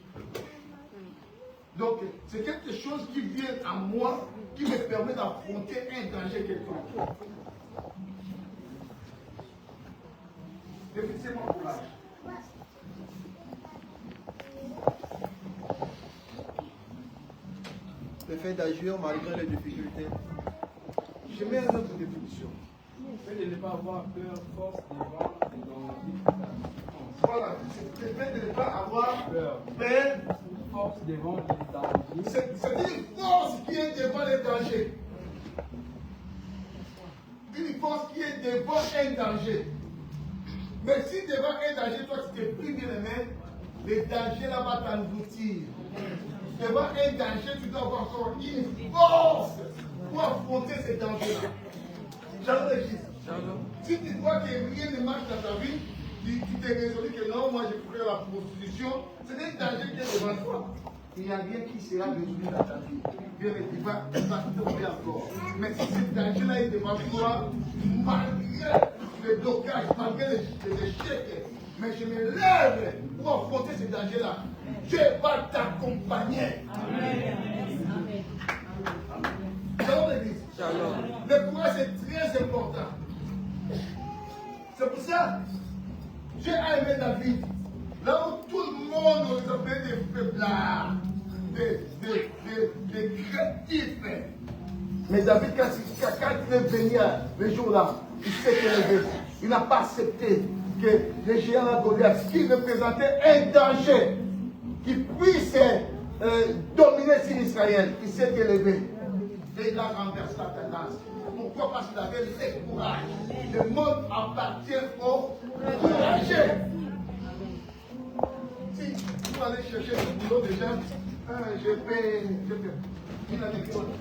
Donc, c'est quelque chose qui vient à moi, qui me permet d'affronter un danger quelconque. Définissez mon courage. Le fait d'agir malgré les difficultés. Je mets une autre définition. Le fait de ne pas avoir peur, force devant les dangers. Voilà, c'est le fait de ne pas avoir Peur. Force devant les dangers. C'est une force qui est devant les dangers. Une force qui est devant un danger. Mais si devant un danger, toi tu t'es pris bien aimé, le danger là va t'engloutir. Devant un danger, tu dois avoir encore une force pour affronter ces dangers-là. Shalom l'église. Si tu vois que rien ne marche dans ta vie, tu t'es résolu que non, moi je ferai la prostitution, c'est un danger qui est devant toi. Il n'y a rien qui sera résolu dans ta vie. Dieu ne va pas tomber encore. Mais si ce danger-là est devant toi, malgré le blocage, malgré les échecs, mais je me lève pour affronter ce danger-là. Dieu va t'accompagner. Shalom l'église. Le courage est très important. C'est pour ça que Dieu a aimé David. Là où tout le monde nous appelait des faiblards, des créatifs. Mais David, quand il est venu le jour-là, il s'est élevé. Il n'a pas accepté que les géants de Goliath, qui représentait un danger, qui puisse dominer sur Israël, il s'est élevé. Et il a renversé la tendance. Pourquoi? Parce qu'il avait le courage. Le monde appartient au courageux. Si vous allez chercher le boulot des gens, je paie une anecdote.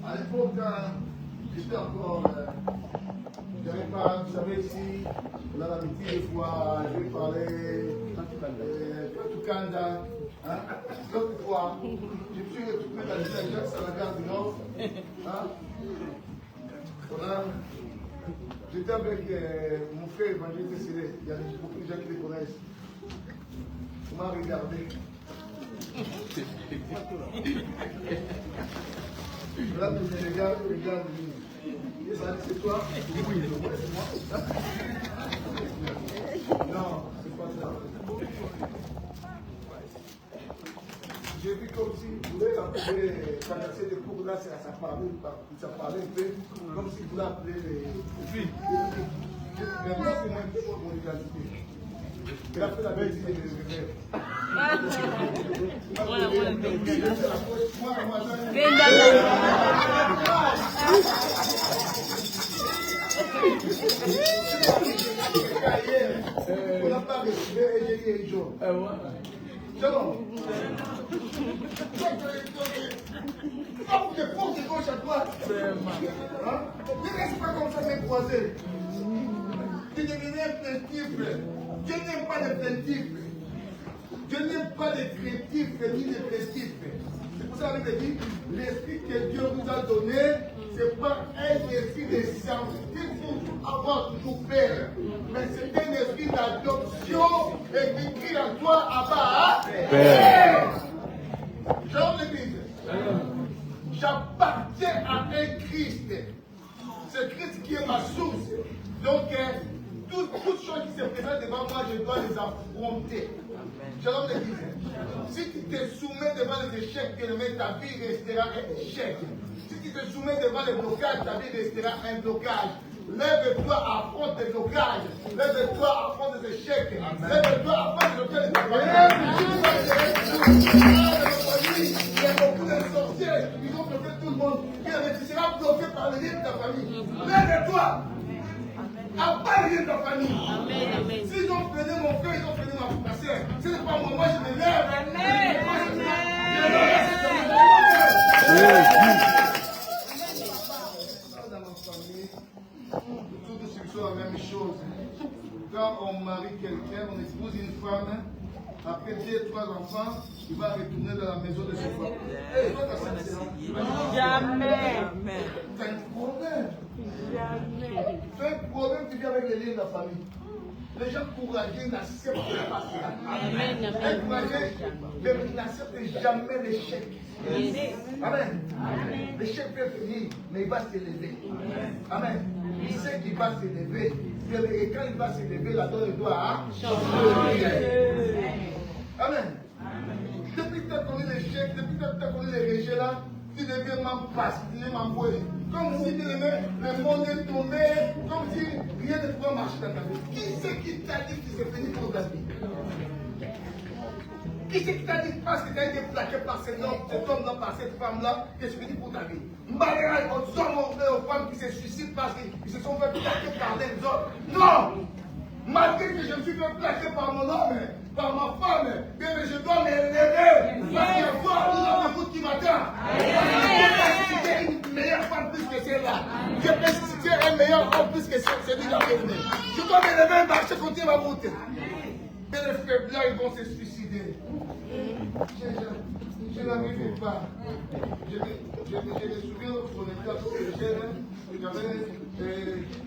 À l'époque, j'étais encore. J'avais pas, vous savez, ici, on a l'habitude des fois, je vais parler. Tukanda. Hein? L'autre fois, je me suis retrouvé dans les Ajax à la gare du Nord. Hein? Voilà. J'étais avec mon frère Évangile Célé. Il y a beaucoup de gens qui les connaissent. On m'a regardé. Là, tous les gars, c'est toi? Oui, c'est moi. Non, c'est pas ça. J'ai vu comme si vous voulez appeler traverser des cours là, ça parlait un peu, comme si vous voulez appeler les filles. Mais moi, c'est moi qui suis mon identité. Il a fait la bêtise et les rêves. On n'a pas reçu et j'ai dit un jour. C'est bon. Vous des forces de gauche à droite. Ne reste pas comme ça, mes croisés. Tu deviens plaintif. Je n'aime pas les plaintifs. Je n'aime pas les créatifs ni les plaintifs. C'est pour ça que je dit, l'esprit que Dieu vous a donné, ce n'est pas un esprit de scientifique pour avoir toujours peur. Mais c'est un esprit d'adoption et qui crie en toi, Abba, Père. Jean l'Église. J'appartiens à un Christ. C'est Christ qui est ma source. Donc, toutes choses qui se présentent devant moi, je dois les affronter. Shalom l'Église. Si tu te soumets devant les échecs, ta vie restera un échec. Si tu te soumets devant les blocages, ta vie restera un blocage. Lève-toi, affronte les blocages. Lève-toi, affronte les échecs. Lève-toi, affronte les blocages. Il y a beaucoup de sorciers qui ont bloqué tout le monde. Tu seras bloqué par les liens de ta famille. Lève-toi. À part rien de ta famille. S'ils ont freiné mon cœur, ils ont freiné ma passion. Ce n'est pas moi, je me lève. Dans ma famille, toutes les sont la même chose. Quand on marie quelqu'un, on épouse une femme, après 2 ou 3 enfants, il va retourner dans la maison de ses parents. Jamais. C'est un problème. C'est un problème qui vient avec les liens de la famille. Les gens courageux n'acceptent pas cela. Les courageux n'acceptent jamais l'échec. Amen. L'échec peut finir, mais il va s'élever. Amen. Il sait qu'il va s'élever. Et quand il va s'élever, la donne doit changer. Amen. Depuis que tu as connu l'échec, depuis que tu as connu les rejets là, tu deviens passionné, m'envoyer. Comme si le monde est tombé, comme si rien ne pouvait marcher dans ta vie. Qui c'est qui t'a dit que c'est fini pour ta vie? Qui c'est qui t'a dit parce que tu as été plaqué par cet homme-là, par cette femme-là, que c'est fini pour ta vie? Malgré aux hommes, aux femmes qui se suicident parce qu'ils se sont fait plaquer par les autres. Non! Malgré que je me suis fait plaquer par mon homme, par ma femme, mais je dois me lever. Parce qu'il y a toi, nous avons beaucoup qui m'attend. Je peux citer une meilleure femme plus que celle-là. Je peux citer un meilleur homme plus que celui-là. Je dois me lever et marcher contre ma route. Mais les faibles-là, ils vont se suicider. Je n'arrive pas. Je me souviens lorsqu'on était à jeune,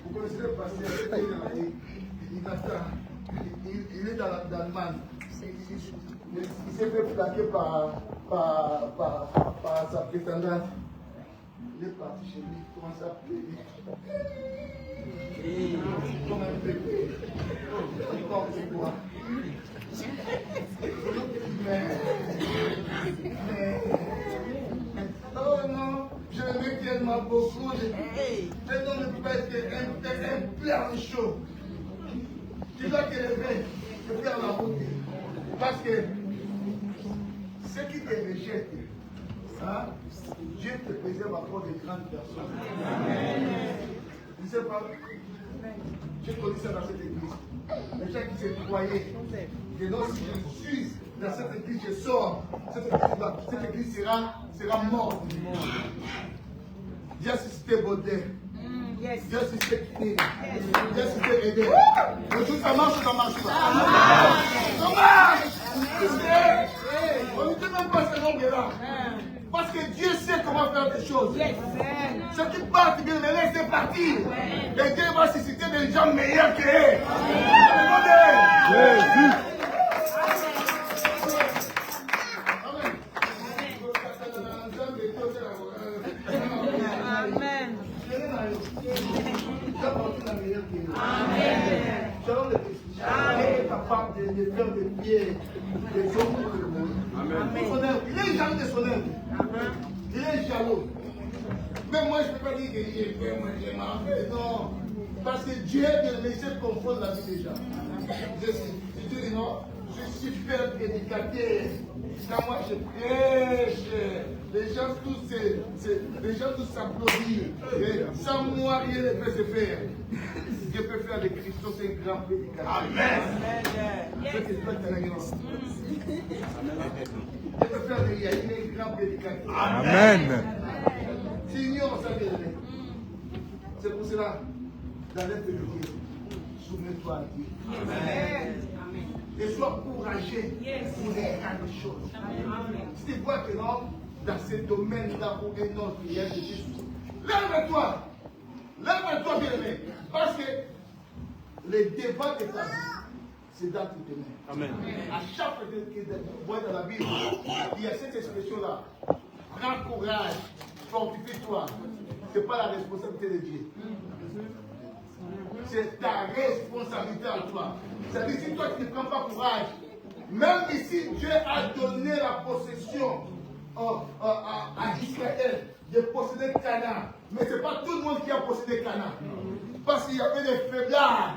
vous connaissez le passé, il est dans l'Allemagne. Il s'est fait plaquer par sa prétendante. Il est parti chez lui, il commence à pleurer. Comme un bébé. Il porte quoi? Oh non, je l'aimais tellement beaucoup. Un homme ne peut pas être un plein chaud. Tu dois te lever et faire la route. Parce que ceux qui te rejettent, hein, Dieu te préserve à cause des grandes personnes. Tu ne sais pas, j'ai connu ça dans cette église. Les gens qui se croyaient que non, si je suis dans cette église, je sors. Cette église sera morte. J'ai assisté Baudet. Yes. Dieu s'est écrit. Dieu s'est aidé. Aujourd'hui, ça marche ou ça marche pas? Ça marche! On ne dit même pas ce nombre-là. Parce que Dieu sait comment faire des choses. Ceux qui partent bien, les laissez partir. Et Dieu va susciter des gens meilleurs que eux. Jésus. Amen. Amen. Selon le Christ, est capable de faire des pieds, des hommes pour le monde. Amen. Il est jaloux de son œuvre. Il est jaloux. Même moi, je ne peux pas dire que j'ai mal fait. Non. Parce que Dieu est le Messie confond la vie des gens. Je dis non, je suis super éducateur. Quand moi je prêche, les gens tous s'applaudissent. Sans moi, rien ne peut se faire. Dieu peut faire de Christos un grand prédicateur. Amen. Dieu peut faire de Yaïn un grand prédicateur. Amen. Seigneur, ça vient. C'est pour cela, dans l'aide de Dieu, soumets-toi à Dieu. Amen. Et sois courageux pour les grandes choses. Si tu vois que non, dans ce domaine-là où est notre prière de Jésus, lève-toi. Lève-toi, bien-aimé. Parce que le débat de ta vie, c'est dans tes mains. Amen. À chaque fois que tu vois dans la Bible, il y a cette expression-là. Prends courage, fortifie-toi. Ce n'est pas la responsabilité de Dieu. C'est ta responsabilité à toi. C'est-à-dire, si toi tu ne prends pas courage, même ici Dieu a donné la possession à Israël de posséder Canaan. Mais ce n'est pas tout le monde qui a possédé Canaan. Parce qu'il y avait des faiblards.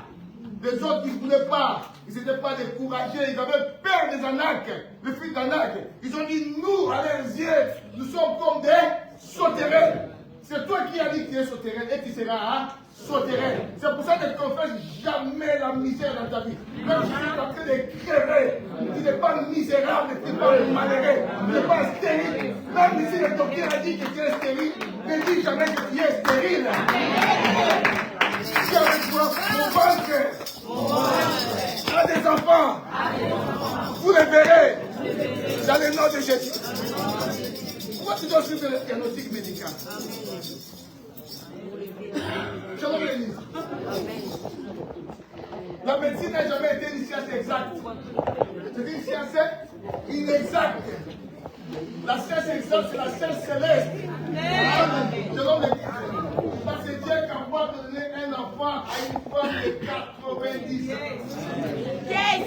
Les autres qui ne voulaient pas. Ils n'étaient pas découragés. Ils avaient peur des Anak, les fils d'Anak. Ils ont dit, nous, à leurs yeux, nous sommes comme des sauterelles. C'est toi qui as dit que tu es sauterelle et tu seras sauterelle. C'est pour ça que tu ne confesses jamais la misère dans ta vie. Même si tu es en train de crever, tu n'es pas misérable, tu n'es pas malheureux, tu n'es pas stérile. Même si le docteur a dit que tu es stérile, ne dis jamais que tu es stérile. Si avec toi, mon ventre a des enfants, vous les verrez dans le nom de Jésus. Pourquoi tu dois suivre le diagnostic médical? Shalom l'Église. La médecine n'a jamais été une science exacte. C'est une science inexacte. La science exacte, c'est la science céleste. Shalom l'Église. Parce que Dieu est capable de donner un enfant à une femme de 90 ans. Yes!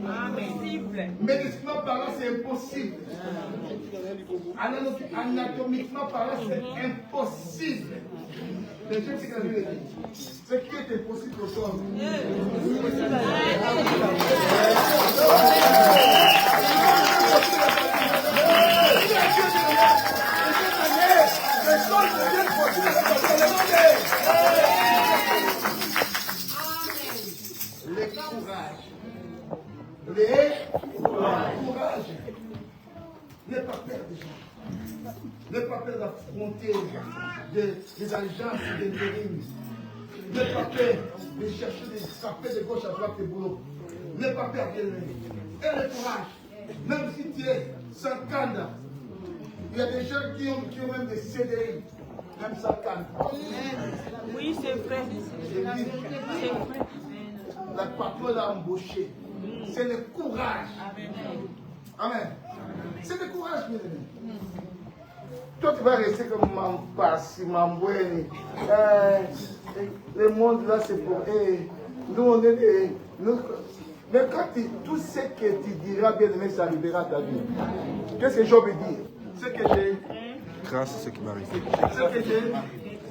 Impossible. Médicinement parlant, c'est impossible. Anatomiquement parlant, c'est impossible. Mais je sais que la Bible dit, ce qui est impossible pour toi. Le courage. N'aie pas peur des gens. N'aie pas peur d'affronter des agences d'intérim. N'aie pas peur de chercher des frapper de gauche à droite des boulots. N'aie pas peur de et le courage. Même si tu es sans canne, il y a des gens qui ont même des CDI. Même sans canne. Oui, c'est vrai. C'est vrai. La patronne l'a embauché. C'est le courage. Amen. C'est le courage, bien aimé. Toi, tu vas rester comme Mampas, Mamboueni. Le monde là, c'est pour eux. Nous, on est des. Mais quand tout ce que tu diras, bien aimé, ça arrivera à ta vie. Qu'est-ce que Job dit? Ce que j'ai. Grâce à ce qui m'arrive. Ce que j'ai.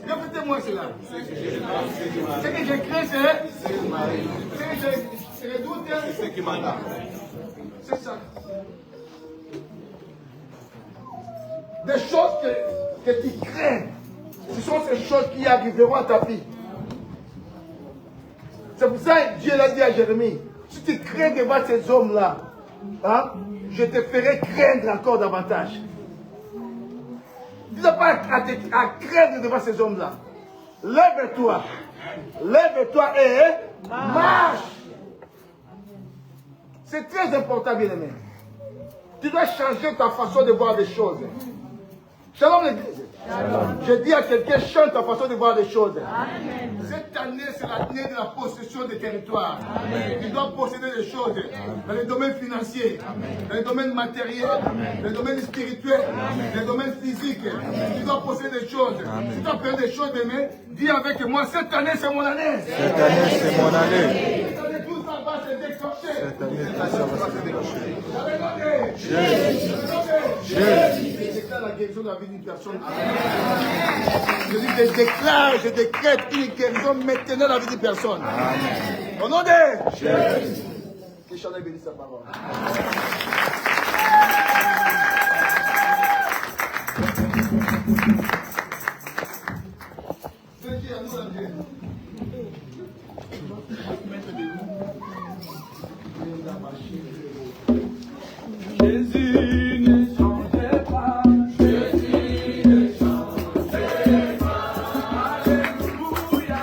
Répétez-moi cela. Ce que j'ai créé, c'est. Ce que j'ai redouté, c'est ce qui m'arrive. C'est ça. Des choses que tu crains, ce sont ces choses qui arriveront à ta vie. C'est pour ça que Dieu l'a dit à Jérémie, si tu crains devant ces hommes-là, hein, je te ferai craindre encore davantage. Tu n'as pas à craindre devant ces hommes-là. Lève-toi. Lève-toi et marche. C'est très important, bien-aimé. Tu dois changer ta façon de voir les choses. Shalom l'église. Je dis à quelqu'un, change ta façon de voir les choses. Amen. Cette année, c'est l'année de la possession des territoires. Tu dois posséder des choses dans les domaines financiers, dans les domaines matériels, dans les domaines spirituels, dans les domaines physiques. Tu dois posséder des choses. Si tu dois faire des choses demain, dis avec moi, cette année, c'est mon année. Cette année, c'est mon année. Cette année, tout ça va se déclencher. Cette année, tout ça va se déclencher. Je déclare la guérison de la vie d'une personne. Je dis, je décrète une guérison maintenant dans la vie d'une personne. Amen. Au nom de Jésus. Que Chanel bénisse sa parole. Jésus ne changeait pas. Jésus ne changeait pas. Alléluia.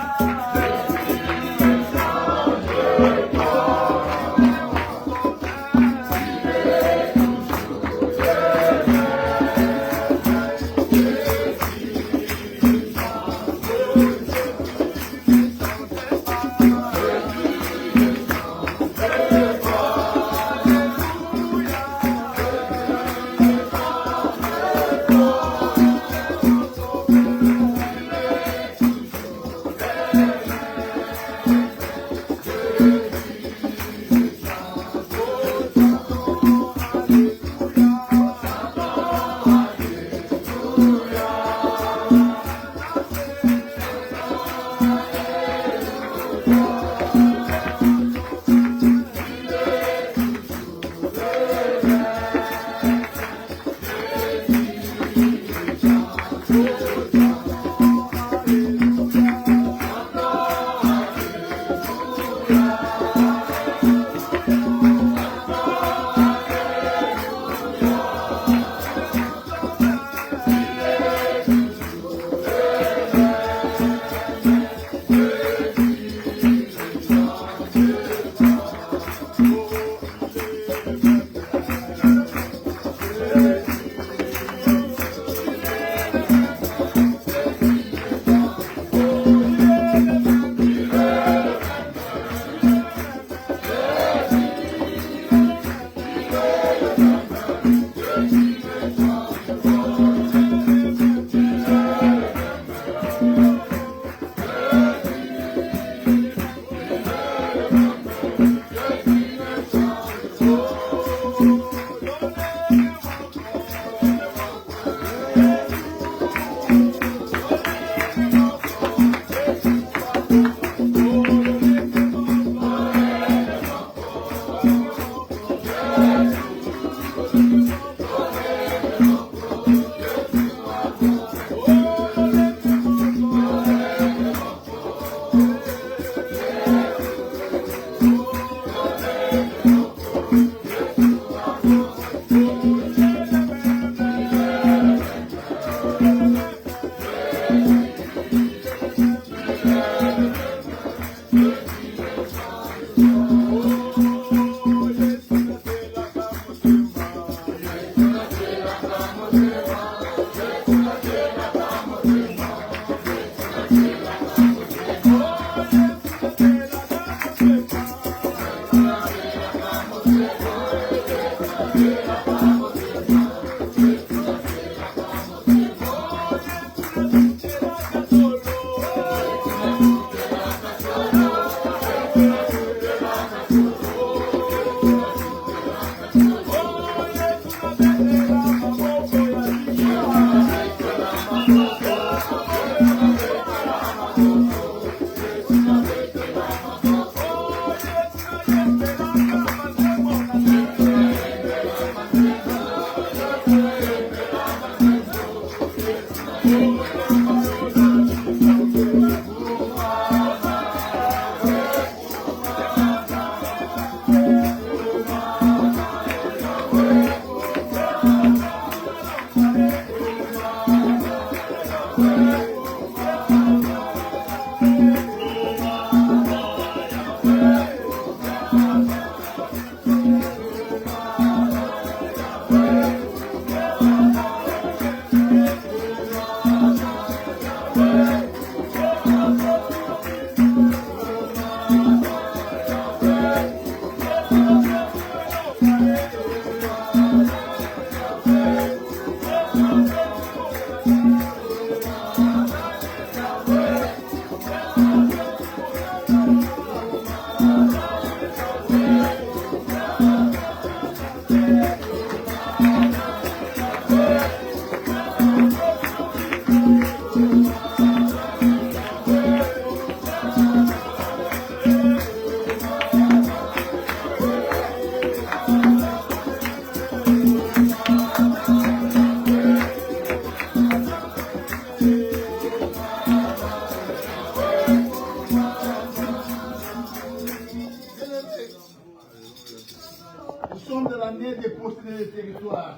Nous sommes dans l'année de posséder les territoires.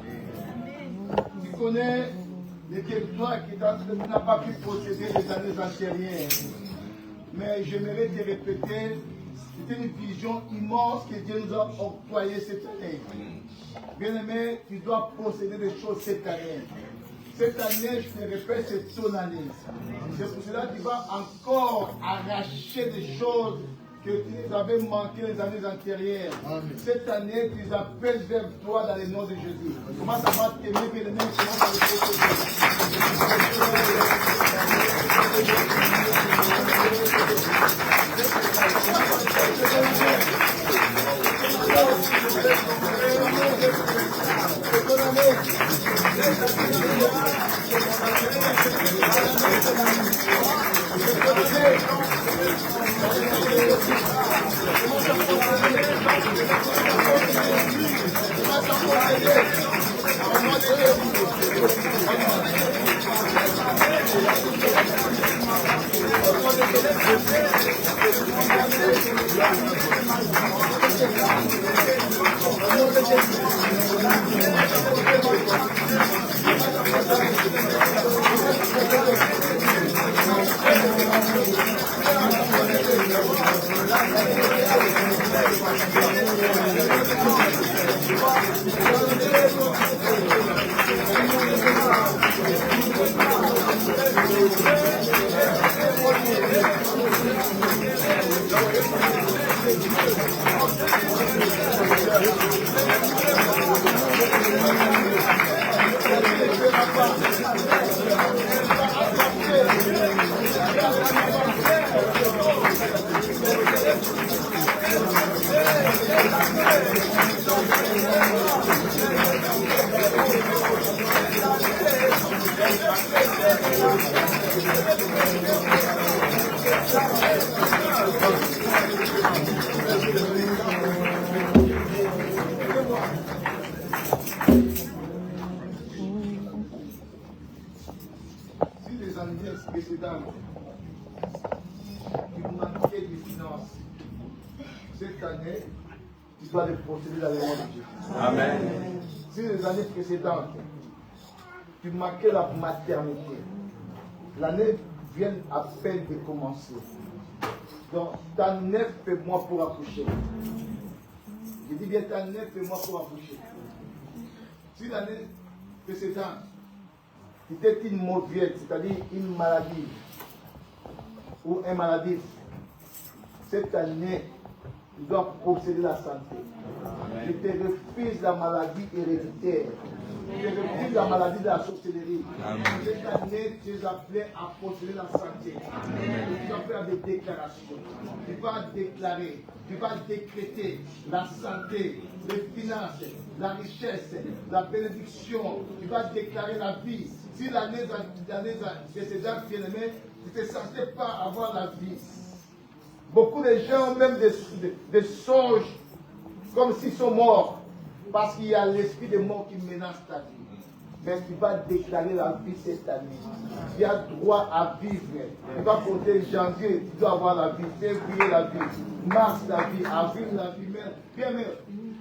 Tu connais les territoires que tu n'as pas pu posséder les années antérieures. Mais j'aimerais te répéter, c'est une vision immense que Dieu nous a octroyée cette année. Bien-aimé, tu dois posséder des choses cette année. Cette année, je te répète, c'est ton année. C'est pour cela que tu vas encore arracher des choses que tu avais manquées les années antérieures. Cette année, tu les appelles vers toi dans le nom de Jésus. Comment ça va t'aimer, bien-aimé? Comment ça va cette année, tu dois les posséder dans le nom de Jésus. Amen. Si les années précédentes, tu manquais la maternité, l'année vient à peine de commencer. Donc, t'as 9 mois pour accoucher. Je dis bien, t'as 9 mois pour accoucher. Si l'année précédente, c'était une mauvaise, c'est-à-dire une maladie, ou un maladie, cette année, tu dois posséder la santé. Je te refuse la maladie héréditaire. Je te refuse la maladie de la sorcellerie. Cette année, tu es appelé à posséder la santé. Tu vas faire des déclarations. Tu vas déclarer, tu vas décréter la santé, les finances, la richesse, la bénédiction. Tu vas déclarer la vie. Si l'année précédente, bien-aimé, tu ne te sentais pas avoir la vie. Beaucoup de gens ont même des songes comme s'ils sont morts parce qu'il y a l'esprit de mort qui menace ta vie. Mais tu vas déclarer la vie cette année. Tu as droit à vivre. Tu vas compter janvier, tu dois avoir la vie. Février, la vie. Mars, la vie. Avril, la vie. Bien, mais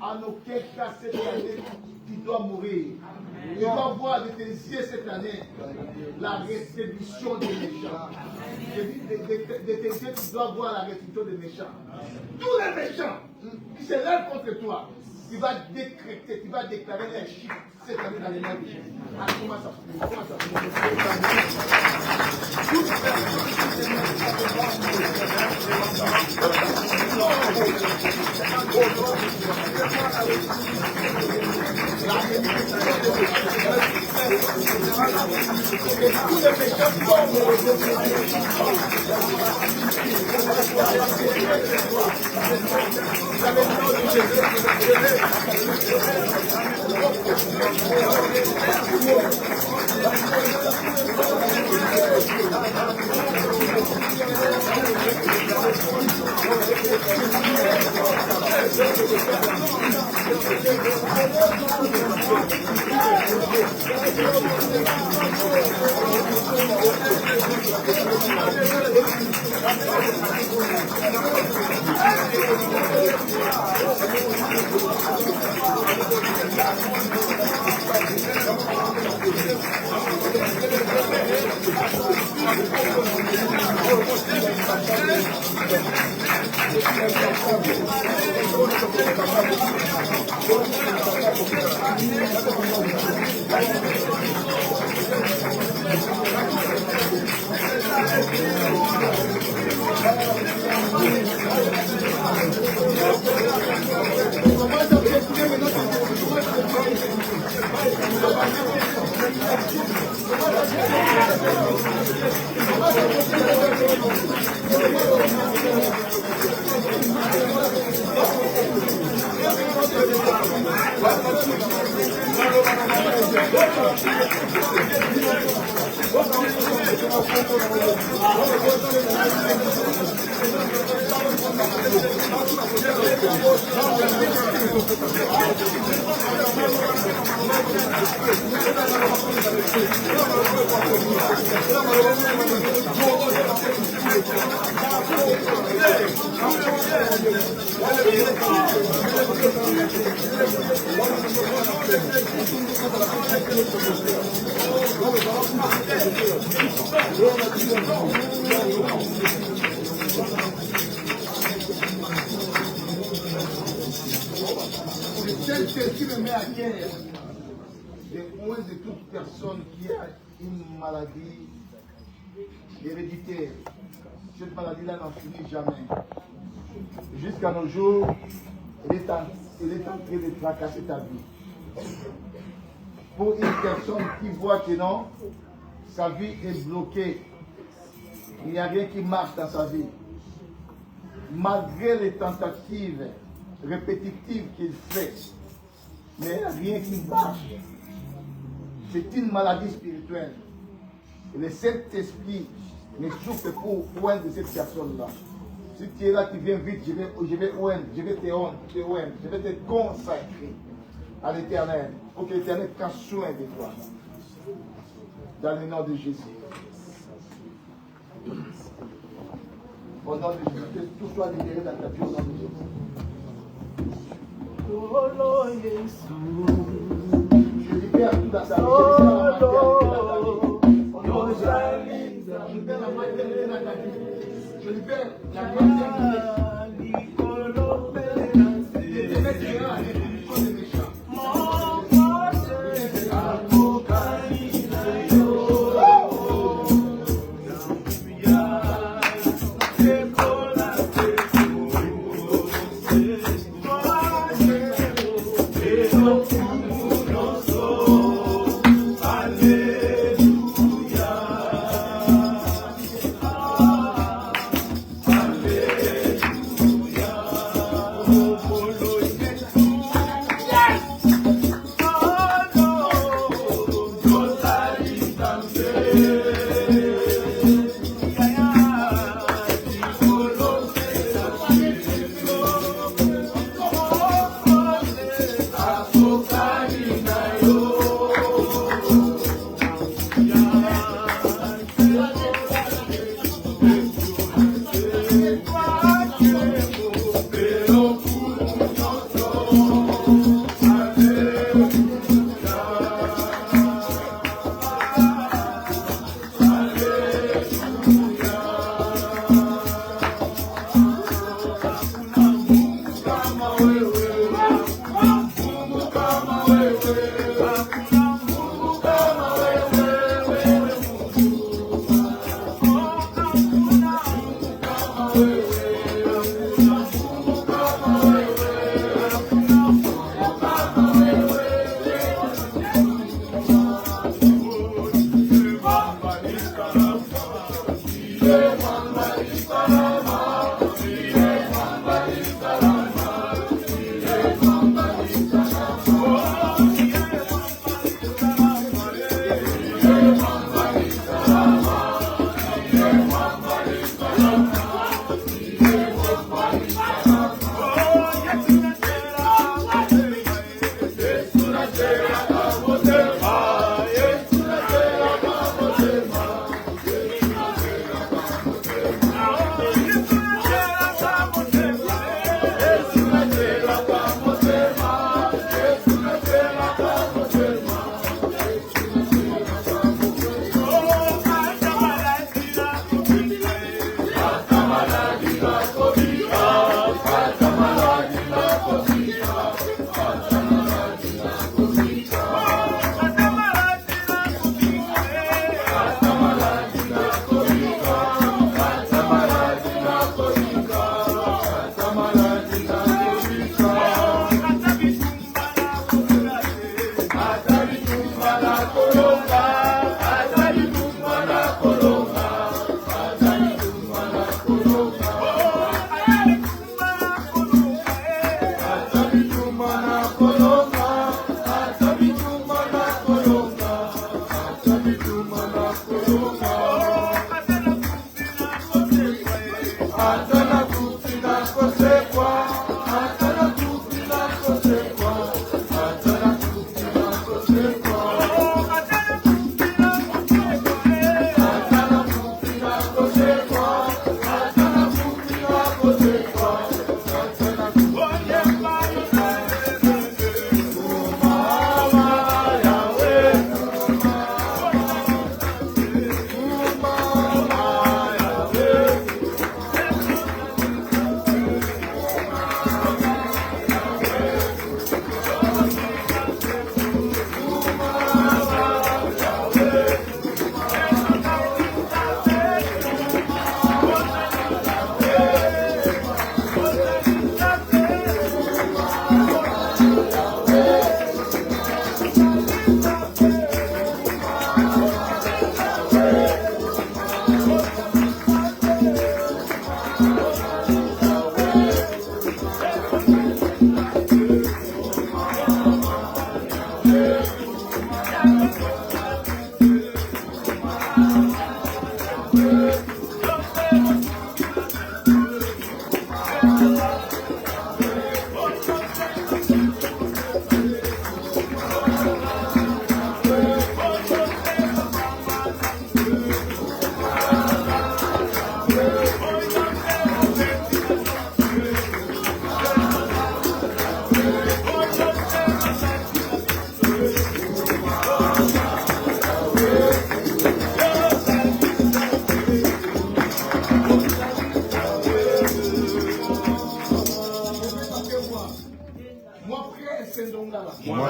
en aucun cas cette année, tu dois mourir. Tu dois voir de tes yeux cette année la rétribution des méchants. De tes yeux, tu dois voir la rétribution des méchants. Tous les méchants qui se lèvent contre toi, tu vas décréter, tu vas déclarer les chiffres cette année dans les mains de Jésus. Ah, comment ça se fait? Comment ça se Qui me met à guerre de toute personne qui a une maladie héréditaire. Cette maladie-là n'en finit jamais. Jusqu'à nos jours, elle est en train de tracasser ta vie. Pour une personne qui voit que non, sa vie est bloquée. Il n'y a rien qui marche dans sa vie. Malgré les tentatives répétitives qu'il fait, mais il n'y a rien qui marche. C'est une maladie spirituelle. Et le Saint-Esprit ne souffre pour oindre cette personne-là. Si tu es là, tu viens vite, je vais oindre, je vais te oindre, je vais te consacrer à l'Éternel, pour que l'Éternel prenne soin de toi. Dans le nom de Jésus. Au nom de Jésus, que tout soit libéré dans ta vie au nom de Jésus. Je libère tout dans sa vie. Je libère la maternité dans ta vie. Je libère la maternité.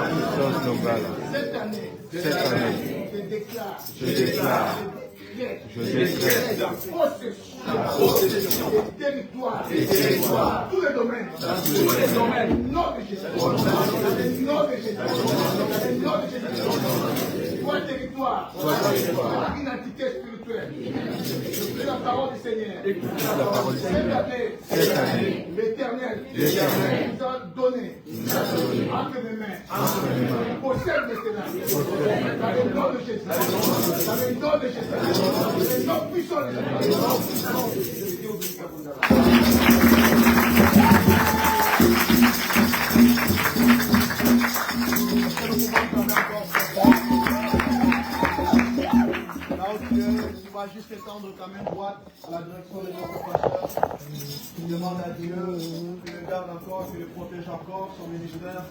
puissance globale. Cette année, Cette année, je déclare, je déclare, je décrète la possession des territoires, tous les domaines, nom de Jésus, nom de Jésus, nom de Jésus, toi territoire, identité spirituelle, c'est la parole du Seigneur. Cette année, l'Éternel nous a donné entre mes mains, possède maintenant, dans le nom de Jésus, dans le nom de Jésus, dans le nom puissant de tu vas juste étendre ta main droite à la direction de notre pasteur. Tu demandes à Dieu, tu le gardes encore, tu le protèges encore, son ministère.